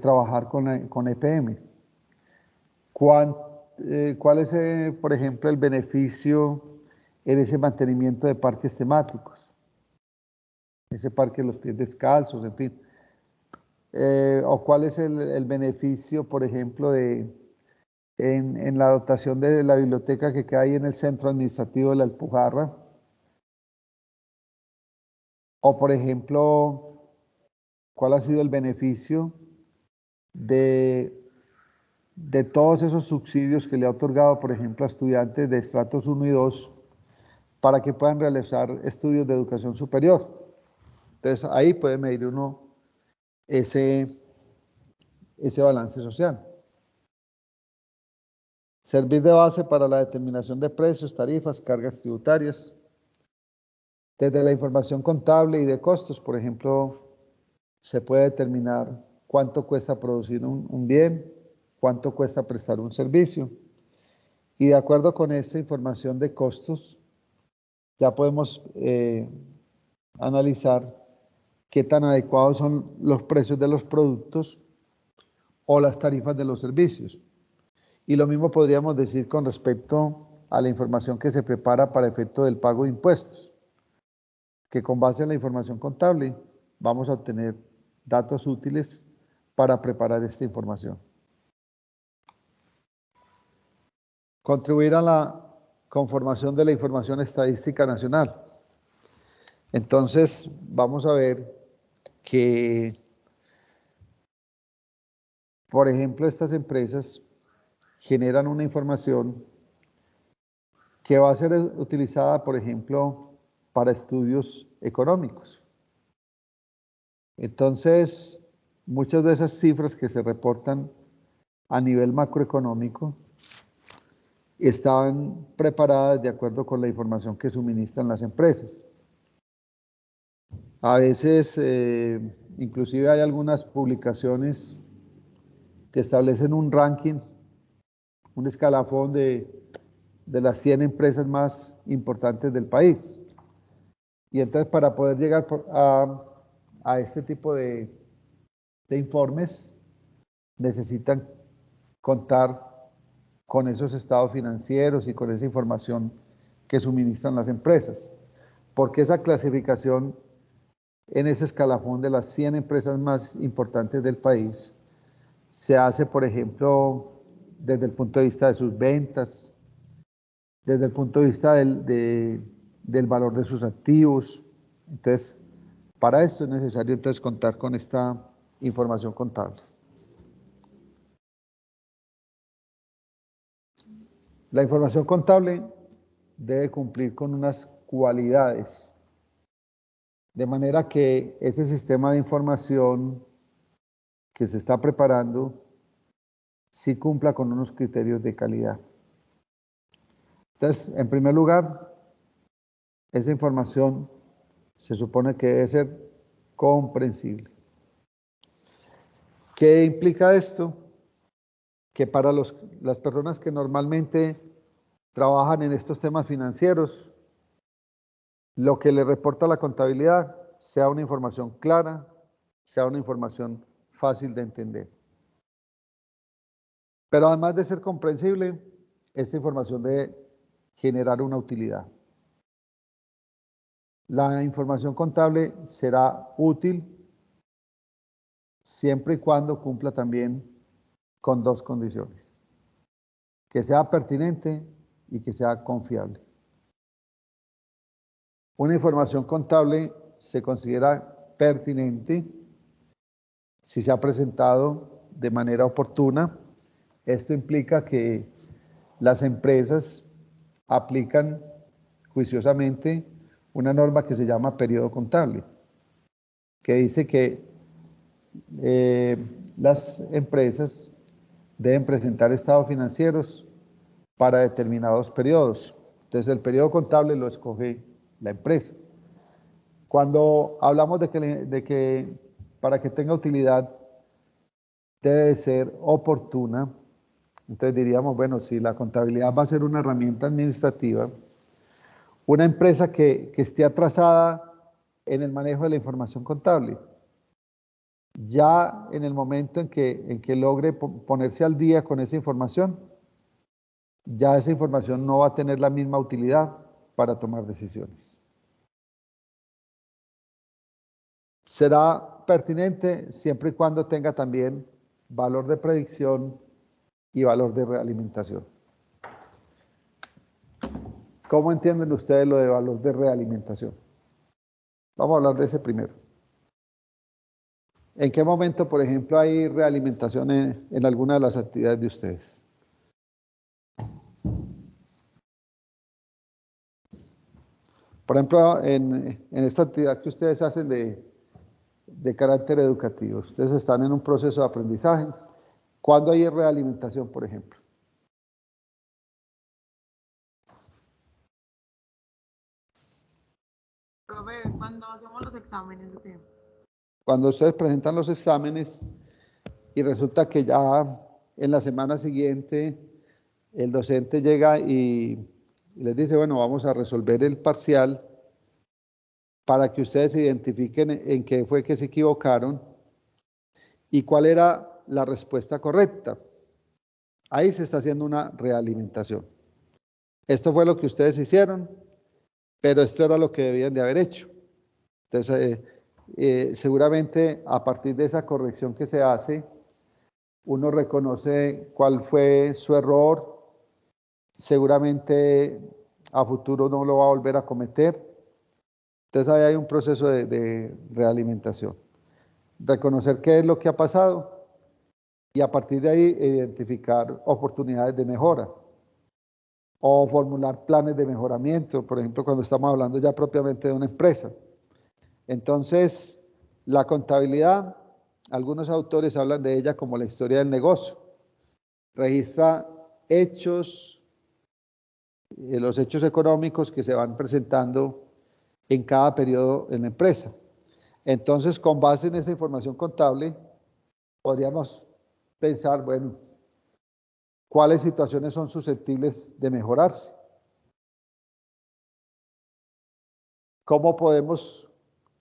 trabajar con EPM. ¿Cuál es, por ejemplo, el beneficio en ese mantenimiento de parques temáticos? Ese parque de los pies descalzos, en fin. ¿O cuál es el beneficio, por ejemplo, en la dotación de la biblioteca que hay en el centro administrativo de la Alpujarra? O, por ejemplo, ¿cuál ha sido el beneficio de todos esos subsidios que le ha otorgado, por ejemplo, a estudiantes de estratos 1 y 2 para que puedan realizar estudios de educación superior? Entonces, ahí puede medir uno ese balance social. Servir de base para la determinación de precios, tarifas, cargas tributarias. Desde la información contable y de costos, por ejemplo, se puede determinar cuánto cuesta producir un bien, cuánto cuesta prestar un servicio. Y de acuerdo con esta información de costos, ya podemos analizar qué tan adecuados son los precios de los productos o las tarifas de los servicios. Y lo mismo podríamos decir con respecto a la información que se prepara para efecto del pago de impuestos, que con base en la información contable vamos a obtener datos útiles para preparar esta información. Contribuir a la conformación de la información estadística nacional. Entonces, vamos a ver que, por ejemplo, estas empresas generan una información que va a ser utilizada, por ejemplo, para estudios económicos. Entonces, muchas de esas cifras que se reportan a nivel macroeconómico están preparadas de acuerdo con la información que suministran las empresas. A veces, inclusive hay algunas publicaciones que establecen un ranking, un escalafón de las 100 empresas más importantes del país. Y entonces, para poder llegar a este tipo de informes, necesitan contar con esos estados financieros y con esa información que suministran las empresas. Porque esa clasificación en ese escalafón de las 100 empresas más importantes del país se hace, por ejemplo, desde el punto de vista de sus ventas, desde el punto de vista del valor de sus activos. Entonces, para esto es necesario entonces contar con esta información contable. La información contable debe cumplir con unas cualidades, de manera que ese sistema de información que se está preparando sí cumpla con unos criterios de calidad. Entonces, en primer lugar, esa información se supone que debe ser comprensible. ¿Qué implica esto? Que para las personas que normalmente trabajan en estos temas financieros, lo que le reporta la contabilidad sea una información clara, sea una información fácil de entender. Pero además de ser comprensible, esta información debe generar una utilidad. La información contable será útil siempre y cuando cumpla también con dos condiciones: que sea pertinente y que sea confiable. Una información contable se considera pertinente si se ha presentado de manera oportuna. Esto implica que las empresas aplican juiciosamente una norma que se llama periodo contable, que dice que las empresas deben presentar estados financieros para determinados periodos. Entonces, el periodo contable lo escoge la empresa. Cuando hablamos de que para que tenga utilidad debe ser oportuna, entonces diríamos, bueno, si la contabilidad va a ser una herramienta administrativa, una empresa que esté atrasada en el manejo de la información contable. Ya en el momento en que logre ponerse al día con esa información, ya esa información no va a tener la misma utilidad para tomar decisiones. Será pertinente siempre y cuando tenga también valor de predicción y valor de realimentación. ¿Cómo entienden ustedes lo de valor de realimentación? Vamos a hablar de ese primero. ¿En qué momento, por ejemplo, hay realimentación en alguna de las actividades de ustedes? Por ejemplo, en esta actividad que ustedes hacen de carácter educativo, ustedes están en un proceso de aprendizaje. ¿Cuándo hay realimentación, por ejemplo? Profe, cuando hacemos los exámenes, ¿o qué? Cuando ustedes presentan los exámenes y resulta que ya en la semana siguiente el docente llega y les dice, bueno, vamos a resolver el parcial para que ustedes identifiquen en qué fue que se equivocaron y cuál era la respuesta correcta. Ahí se está haciendo una realimentación. Esto fue lo que ustedes hicieron, pero esto era lo que debían de haber hecho. Entonces, seguramente a partir de esa corrección que se hace, uno reconoce cuál fue su error, seguramente a futuro no lo va a volver a cometer. Entonces ahí hay un proceso de realimentación. Reconocer qué es lo que ha pasado y a partir de ahí identificar oportunidades de mejora o formular planes de mejoramiento, por ejemplo, cuando estamos hablando ya propiamente de una empresa. Entonces, la contabilidad, algunos autores hablan de ella como la historia del negocio. Registra hechos, los hechos económicos que se van presentando en cada periodo en la empresa. Entonces, con base en esa información contable, podríamos pensar, bueno, ¿cuáles situaciones son susceptibles de mejorarse? ¿Cómo podemos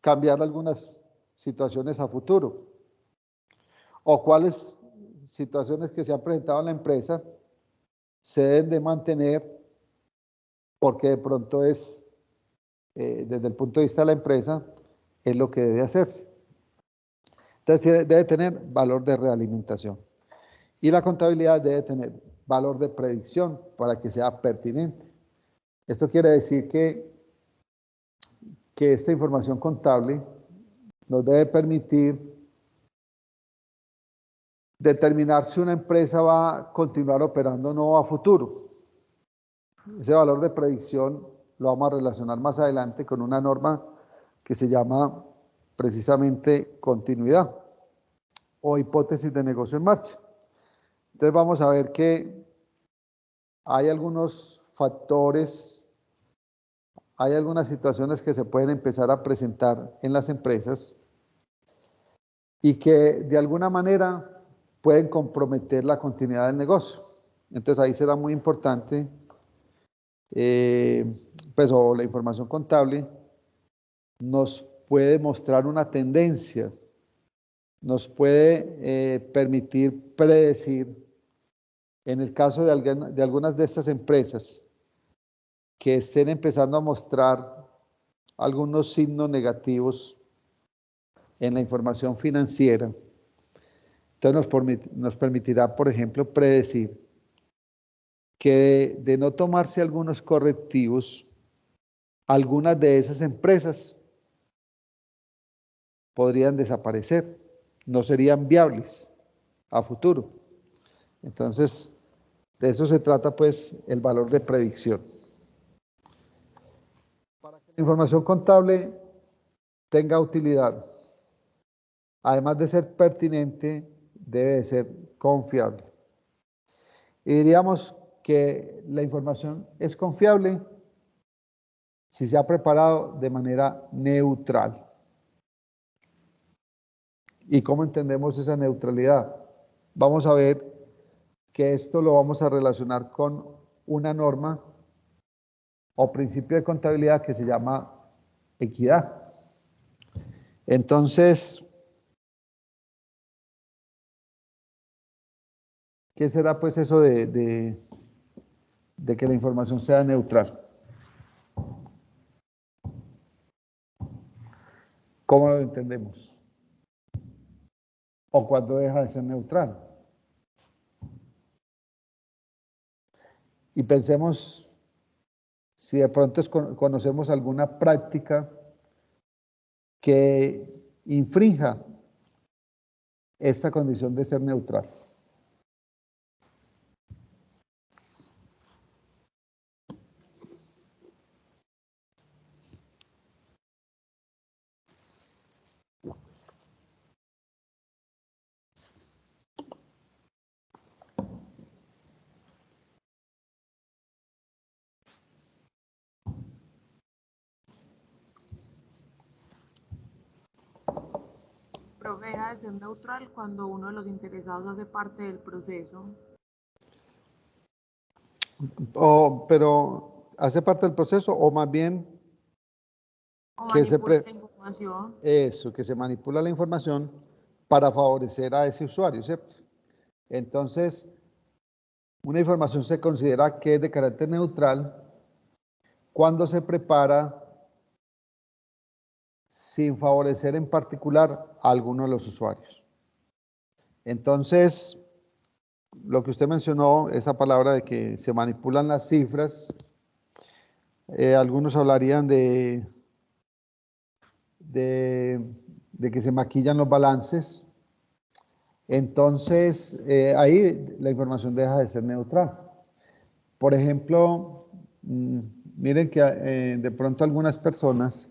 cambiar algunas situaciones a futuro? ¿O cuáles situaciones que se han presentado en la empresa se deben de mantener porque de pronto es, desde el punto de vista de la empresa, es lo que debe hacerse? Entonces debe tener valor de realimentación. Y la contabilidad debe tener valor de predicción para que sea pertinente. Esto quiere decir que esta información contable nos debe permitir determinar si una empresa va a continuar operando o no a futuro. Ese valor de predicción lo vamos a relacionar más adelante con una norma que se llama precisamente continuidad o hipótesis de negocio en marcha. Entonces vamos a ver que hay algunos factores, hay algunas situaciones que se pueden empezar a presentar en las empresas y que de alguna manera pueden comprometer la continuidad del negocio. Entonces ahí será muy importante, pues o la información contable nos puede mostrar una tendencia, nos puede permitir predecir, en el caso de algunas de estas empresas que estén empezando a mostrar algunos signos negativos en la información financiera. Entonces nos permitirá, por ejemplo, predecir que de no tomarse algunos correctivos, algunas de esas empresas podrían desaparecer, no serían viables a futuro. Entonces, de eso se trata pues el valor de predicción. Para que la información contable tenga utilidad, además de ser pertinente, debe de ser confiable. Y diríamos que la información es confiable si se ha preparado de manera neutral. ¿Y cómo entendemos esa neutralidad? Vamos a ver que esto lo vamos a relacionar con una norma o principio de contabilidad que se llama equidad. Entonces, ¿qué será pues eso de que la información sea neutral? ¿Cómo lo entendemos? ¿O cuándo deja de ser neutral? Y pensemos si de pronto conocemos alguna práctica que infrinja esta condición de ser neutral. Profe, deja de ser neutral cuando uno de los interesados hace parte del proceso Pero hace parte del proceso o más bien o que se, manipula la información. eso, que se manipula la información para favorecer a ese usuario, ¿cierto? Entonces, una información se considera que es de carácter neutral cuando se prepara sin favorecer en particular a alguno de los usuarios. Entonces, lo que usted mencionó, esa palabra de que se manipulan las cifras, algunos hablarían de, de que se maquillan los balances. Entonces, ahí la información deja de ser neutral. Por ejemplo, miren que de pronto algunas personas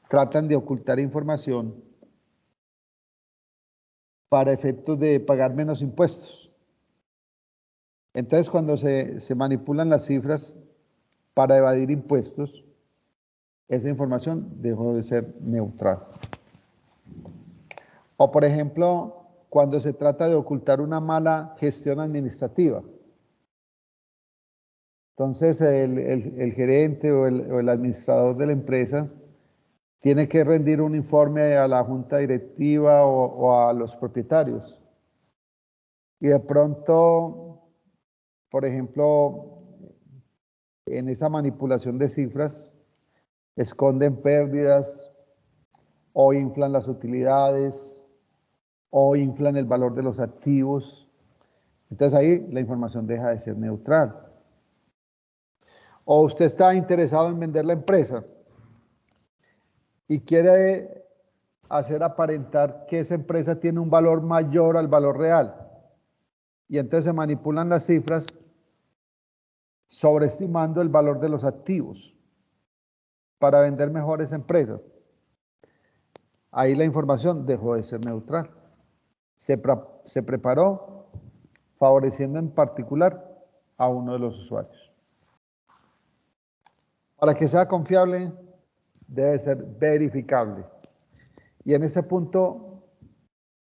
tratan de ocultar información para efectos de pagar menos impuestos. Entonces, cuando se manipulan las cifras para evadir impuestos, esa información dejó de ser neutral. O, por ejemplo, cuando se trata de ocultar una mala gestión administrativa. Entonces, el gerente o el administrador de la empresa tiene que rendir un informe a la junta directiva o a los propietarios. Y de pronto, por ejemplo, en esa manipulación de cifras, esconden pérdidas o inflan las utilidades o inflan el valor de los activos. Entonces ahí la información deja de ser neutral. O usted está interesado en vender la empresa y quiere hacer aparentar que esa empresa tiene un valor mayor al valor real. Y entonces se manipulan las cifras sobreestimando el valor de los activos para vender mejor esa empresa. Ahí la información dejó de ser neutral. Se preparó favoreciendo en particular a uno de los usuarios. Para que sea confiable, debe ser verificable. Y en ese punto,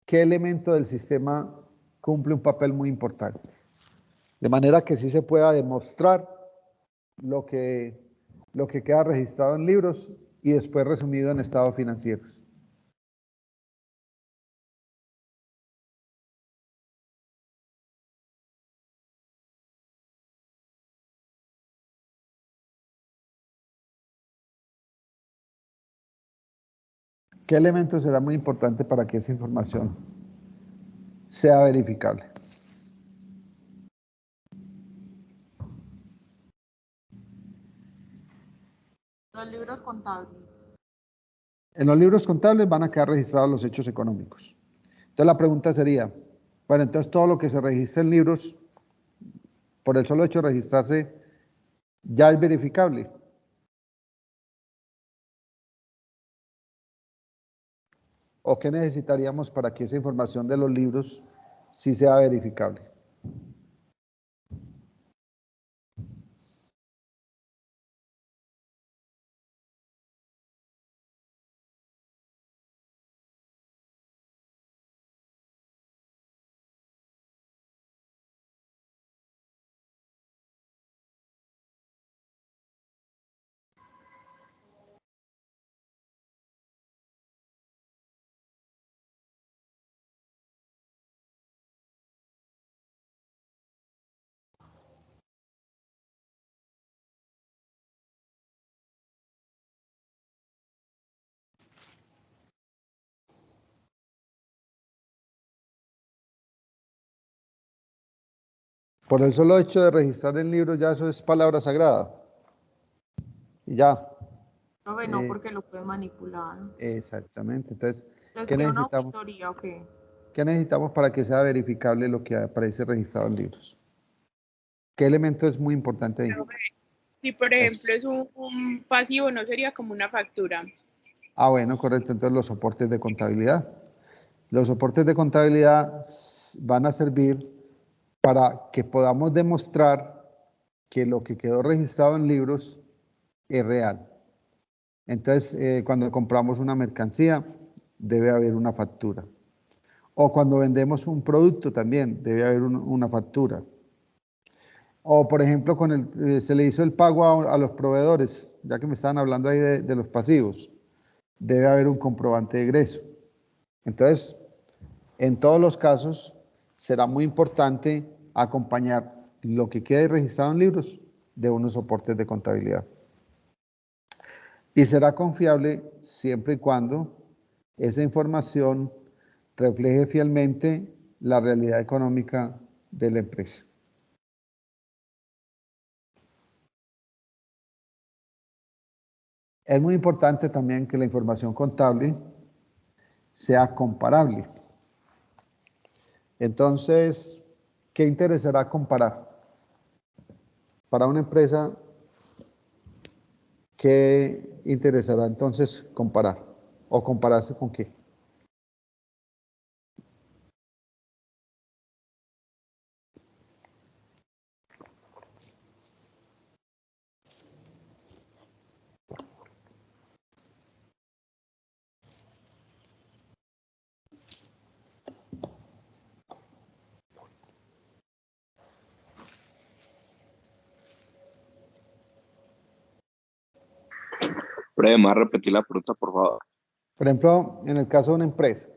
¿qué elemento del sistema cumple un papel muy importante? De manera que sí se pueda demostrar lo que, lo que queda registrado en libros y después resumido en estados financieros. ¿Qué elemento será muy importante para que esa información sea verificable? Los libros contables. En los libros contables van a quedar registrados los hechos económicos. Entonces la pregunta sería, bueno, entonces todo lo que se registra en libros, por el solo hecho de registrarse, ya es verificable. ¿O qué necesitaríamos para que esa información de los libros sí sea verificable? Por el solo hecho de registrar el libro, ya eso es palabra sagrada. Y ya. Profe, no porque lo pueden manipular. Exactamente. Entonces, ¿Les ¿qué pide una necesitamos? auditoría o qué? ¿Qué necesitamos para que sea verificable lo que aparece registrado en libros? ¿Qué elemento es muy importante ahí? Profe, si por ejemplo es un pasivo, ¿no sería como una factura? Ah, bueno, correcto. Entonces, los soportes de contabilidad. Los soportes de contabilidad van a servir para que podamos demostrar que lo que quedó registrado en libros es real. Entonces, cuando compramos una mercancía, debe haber una factura. O cuando vendemos un producto también, debe haber una factura. O, por ejemplo, se le hizo el pago a los proveedores, ya que me estaban hablando ahí de los pasivos, debe haber un comprobante de egreso. Entonces, en todos los casos, será muy importante acompañar lo que quede registrado en libros de unos soportes de contabilidad. Y será confiable siempre y cuando esa información refleje fielmente la realidad económica de la empresa. Es muy importante también que la información contable sea comparable. Entonces, ¿qué interesará comparar? Para una empresa, ¿qué interesará entonces comparar? ¿O compararse con qué? ¿Puede más repetir la pregunta, por favor? Por ejemplo, en el caso de una empresa,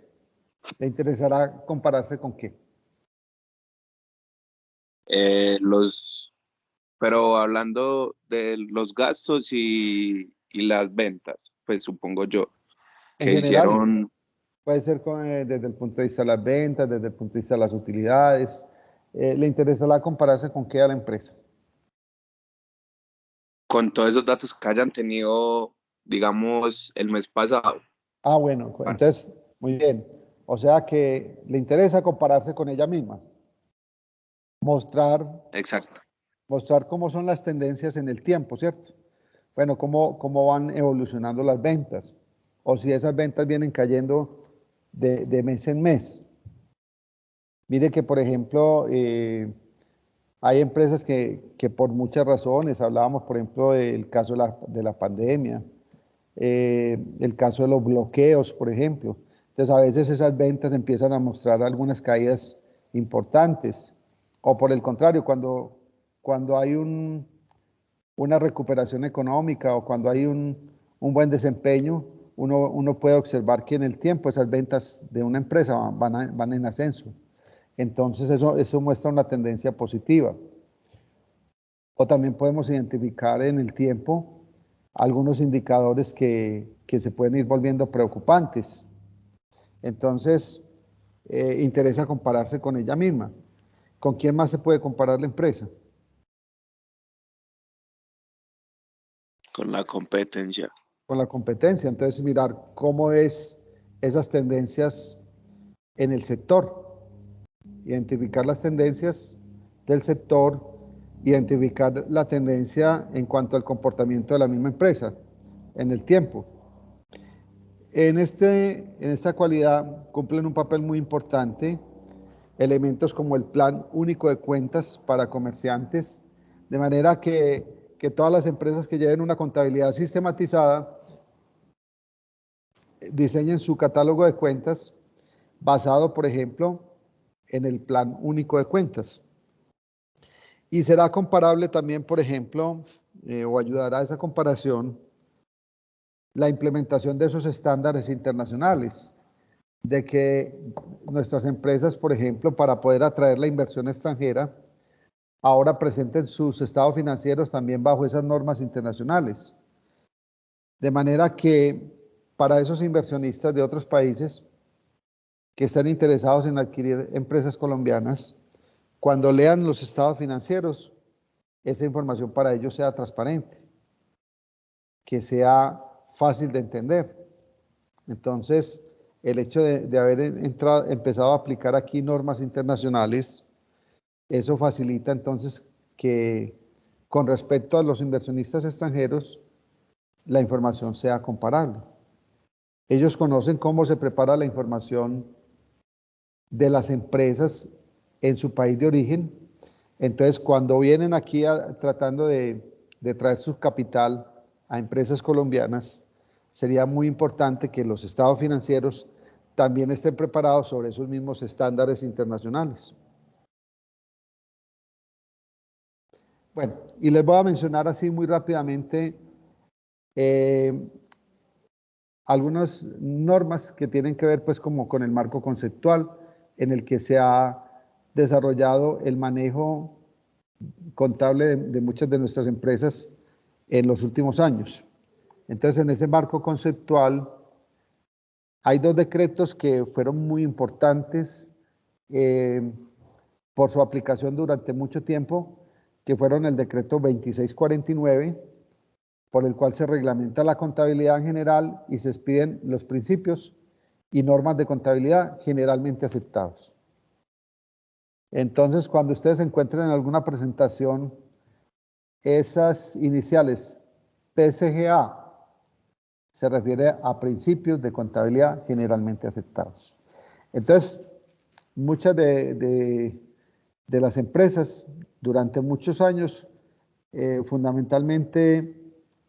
¿le interesará compararse con qué? Pero hablando de los gastos y las ventas, pues supongo yo, En que general, hicieron puede ser desde el punto de vista de las ventas, desde el punto de vista de las utilidades. ¿Le interesará compararse con qué a la empresa? con todos esos datos que hayan tenido, digamos, el mes pasado. Ah, bueno, entonces, muy bien. O sea que le interesa compararse con ella misma. Mostrar, Exacto. mostrar cómo son las tendencias en el tiempo, ¿cierto? Bueno, cómo van evolucionando las ventas. O si esas ventas vienen cayendo de mes en mes. Mire que, por ejemplo, hay empresas que por muchas razones, hablábamos, por ejemplo, del caso de la pandemia, el caso de los bloqueos, por ejemplo. Entonces, a veces esas ventas empiezan a mostrar algunas caídas importantes. O por el contrario, cuando hay una recuperación económica o cuando hay un buen desempeño, uno puede observar que en el tiempo esas ventas de una empresa van en ascenso. Entonces, eso muestra una tendencia positiva. O también podemos identificar en el tiempo algunos indicadores que se pueden ir volviendo preocupantes. Entonces, interesa compararse con ella misma. ¿Con quién más se puede comparar la empresa? Con la competencia. Con la competencia. Entonces, mirar cómo es esas tendencias en el sector. Identificar las tendencias del sector, identificar la tendencia en cuanto al comportamiento de la misma empresa en el tiempo. En esta cualidad cumplen un papel muy importante elementos como el plan único de cuentas para comerciantes, de manera que todas las empresas que lleven una contabilidad sistematizada diseñen su catálogo de cuentas basado, por ejemplo, en el plan único de cuentas. Y será comparable también, por ejemplo, o ayudará a esa comparación la implementación de esos estándares internacionales, de que nuestras empresas, por ejemplo, para poder atraer la inversión extranjera, ahora presenten sus estados financieros también bajo esas normas internacionales. De manera que para esos inversionistas de otros países que están interesados en adquirir empresas colombianas, cuando lean los estados financieros, esa información para ellos sea transparente, que sea fácil de entender. Entonces, el hecho de haber empezado a aplicar aquí normas internacionales, eso facilita entonces que con respecto a los inversionistas extranjeros, la información sea comparable. Ellos conocen cómo se prepara la información de las empresas en su país de origen. Entonces, cuando vienen aquí tratando de traer su capital a empresas colombianas, sería muy importante que los estados financieros también estén preparados sobre esos mismos estándares internacionales. Bueno, y les voy a mencionar así muy rápidamente algunas normas que tienen que ver pues como con el marco conceptual en el que se ha desarrollado el manejo contable de muchas de nuestras empresas en los últimos años. Entonces, en ese marco conceptual hay dos decretos que fueron muy importantes por su aplicación durante mucho tiempo, que fueron el decreto 2649, por el cual se reglamenta la contabilidad en general y se expiden los principios y normas de contabilidad generalmente aceptados. Entonces, cuando ustedes encuentren en alguna presentación esas iniciales PCGA, se refiere a principios de contabilidad generalmente aceptados. Entonces, muchas de las empresas durante muchos años, fundamentalmente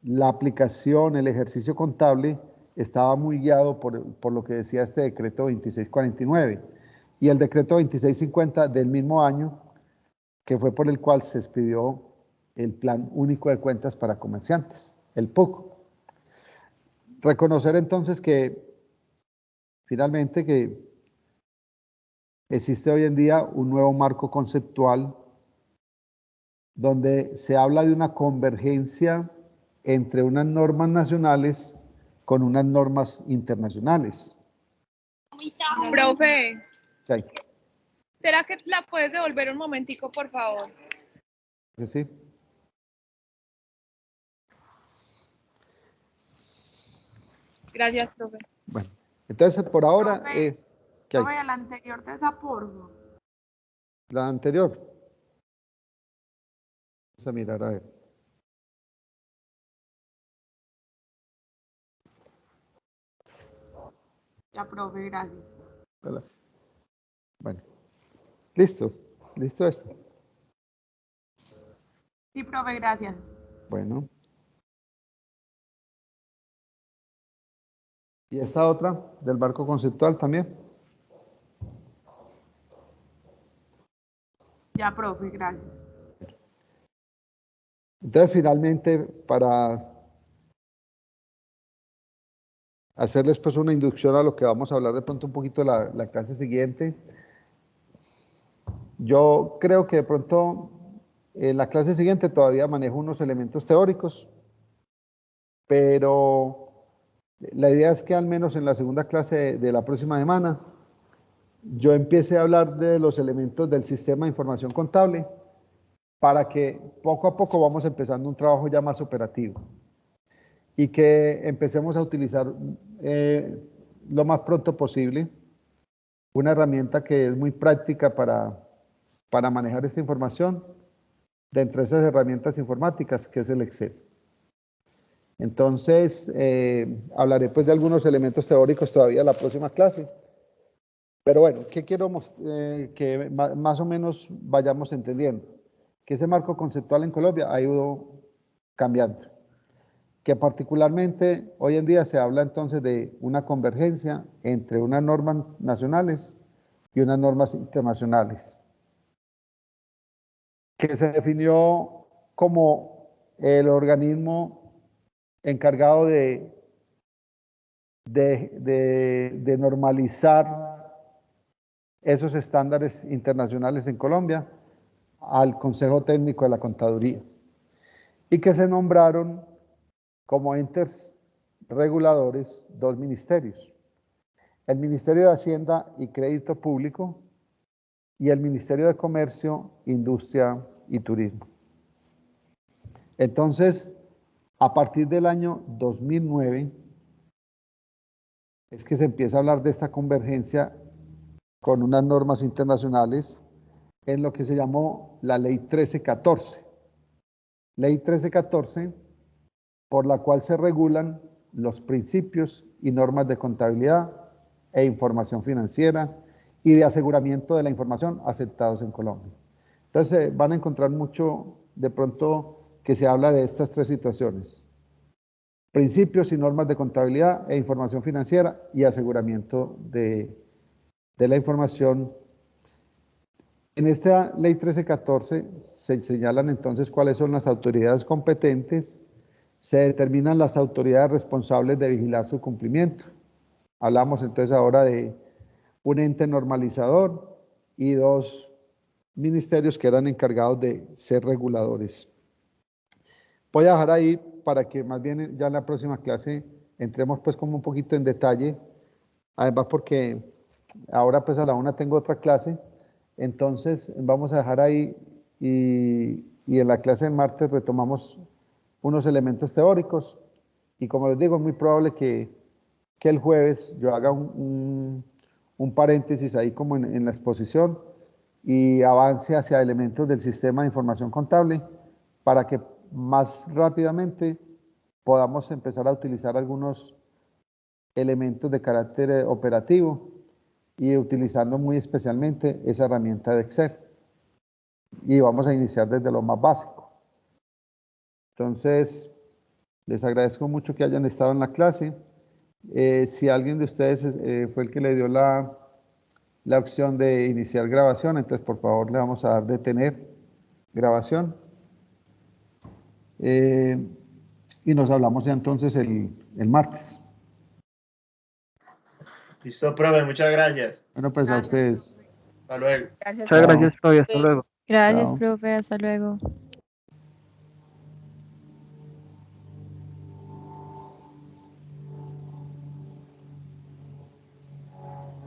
la aplicación, el ejercicio contable estaba muy guiado por lo que decía este decreto 2649 y el decreto 2650 del mismo año, que fue por el cual se expidió el Plan Único de Cuentas para Comerciantes, el PUC. Reconocer entonces que finalmente que existe hoy en día un nuevo marco conceptual donde se habla de una convergencia entre unas normas nacionales con unas normas internacionales. Profe, ¿Sí? ¿será que la puedes devolver un momentico, por favor? ¿Sí? Gracias, profe. Bueno, entonces por ahora, Profe, ¿qué hay? profe, la anterior de esa porfa. La anterior. Vamos a mirar a ver. Ya, profe, gracias. Hola. Bueno, listo esto. Sí, profe, gracias. Bueno. ¿Y esta otra del marco conceptual también? Ya, profe, gracias. Entonces, finalmente, para hacerles pues una inducción a lo que vamos a hablar de pronto un poquito la clase siguiente, yo creo que de pronto en la clase siguiente todavía manejo unos elementos teóricos, pero la idea es que al menos en la segunda clase de la próxima semana yo empiece a hablar de los elementos del sistema de información contable para que poco a poco vamos empezando un trabajo ya más operativo y que empecemos a utilizar lo más pronto posible una herramienta que es muy práctica para manejar esta información dentro de esas herramientas informáticas, que es el Excel. Entonces, hablaré pues de algunos elementos teóricos todavía en la próxima clase. Pero bueno, ¿qué quiero que más o menos vayamos entendiendo? Que ese marco conceptual en Colombia ha ido cambiando. Que particularmente hoy en día se habla entonces de una convergencia entre unas normas nacionales y unas normas internacionales, que se definió como el organismo encargado de normalizar esos estándares internacionales en Colombia al Consejo Técnico de la Contaduría y que se nombraron como entes reguladores dos ministerios, el Ministerio de Hacienda y Crédito Público y el Ministerio de Comercio, Industria y Turismo. Entonces, a partir del año 2009, es que se empieza a hablar de esta convergencia con unas normas internacionales en lo que se llamó la Ley 1314. Ley 1314, por la cual se regulan los principios y normas de contabilidad e información financiera y de aseguramiento de la información aceptados en Colombia. Entonces van a encontrar mucho de pronto que se habla de estas tres situaciones: principios y normas de contabilidad e información financiera y aseguramiento de la información. En esta ley 1314 se señalan entonces cuáles son las autoridades competentes, se determinan las autoridades responsables de vigilar su cumplimiento. Hablamos entonces ahora de un ente normalizador y dos ministerios que eran encargados de ser reguladores. Voy a dejar ahí para que más bien ya en la próxima clase entremos pues como un poquito en detalle, además porque ahora pues a la 1 tengo otra clase, entonces vamos a dejar ahí y en la clase del martes retomamos unos elementos teóricos y como les digo es muy probable que el jueves yo haga un paréntesis ahí como en la exposición y avance hacia elementos del sistema de información contable para que más rápidamente podamos empezar a utilizar algunos elementos de carácter operativo y utilizando muy especialmente esa herramienta de Excel. Y vamos a iniciar desde lo más básico. Entonces, les agradezco mucho que hayan estado en la clase. Si alguien de ustedes fue el que le dio la opción de iniciar grabación, entonces por favor le vamos a dar detener grabación. Y nos hablamos ya entonces el martes. Listo, profe, muchas gracias. Bueno, pues a ustedes. Hasta luego. Gracias, Muchas gracias, Chao. profe. Hasta luego. Gracias, Chao. profe. Hasta luego.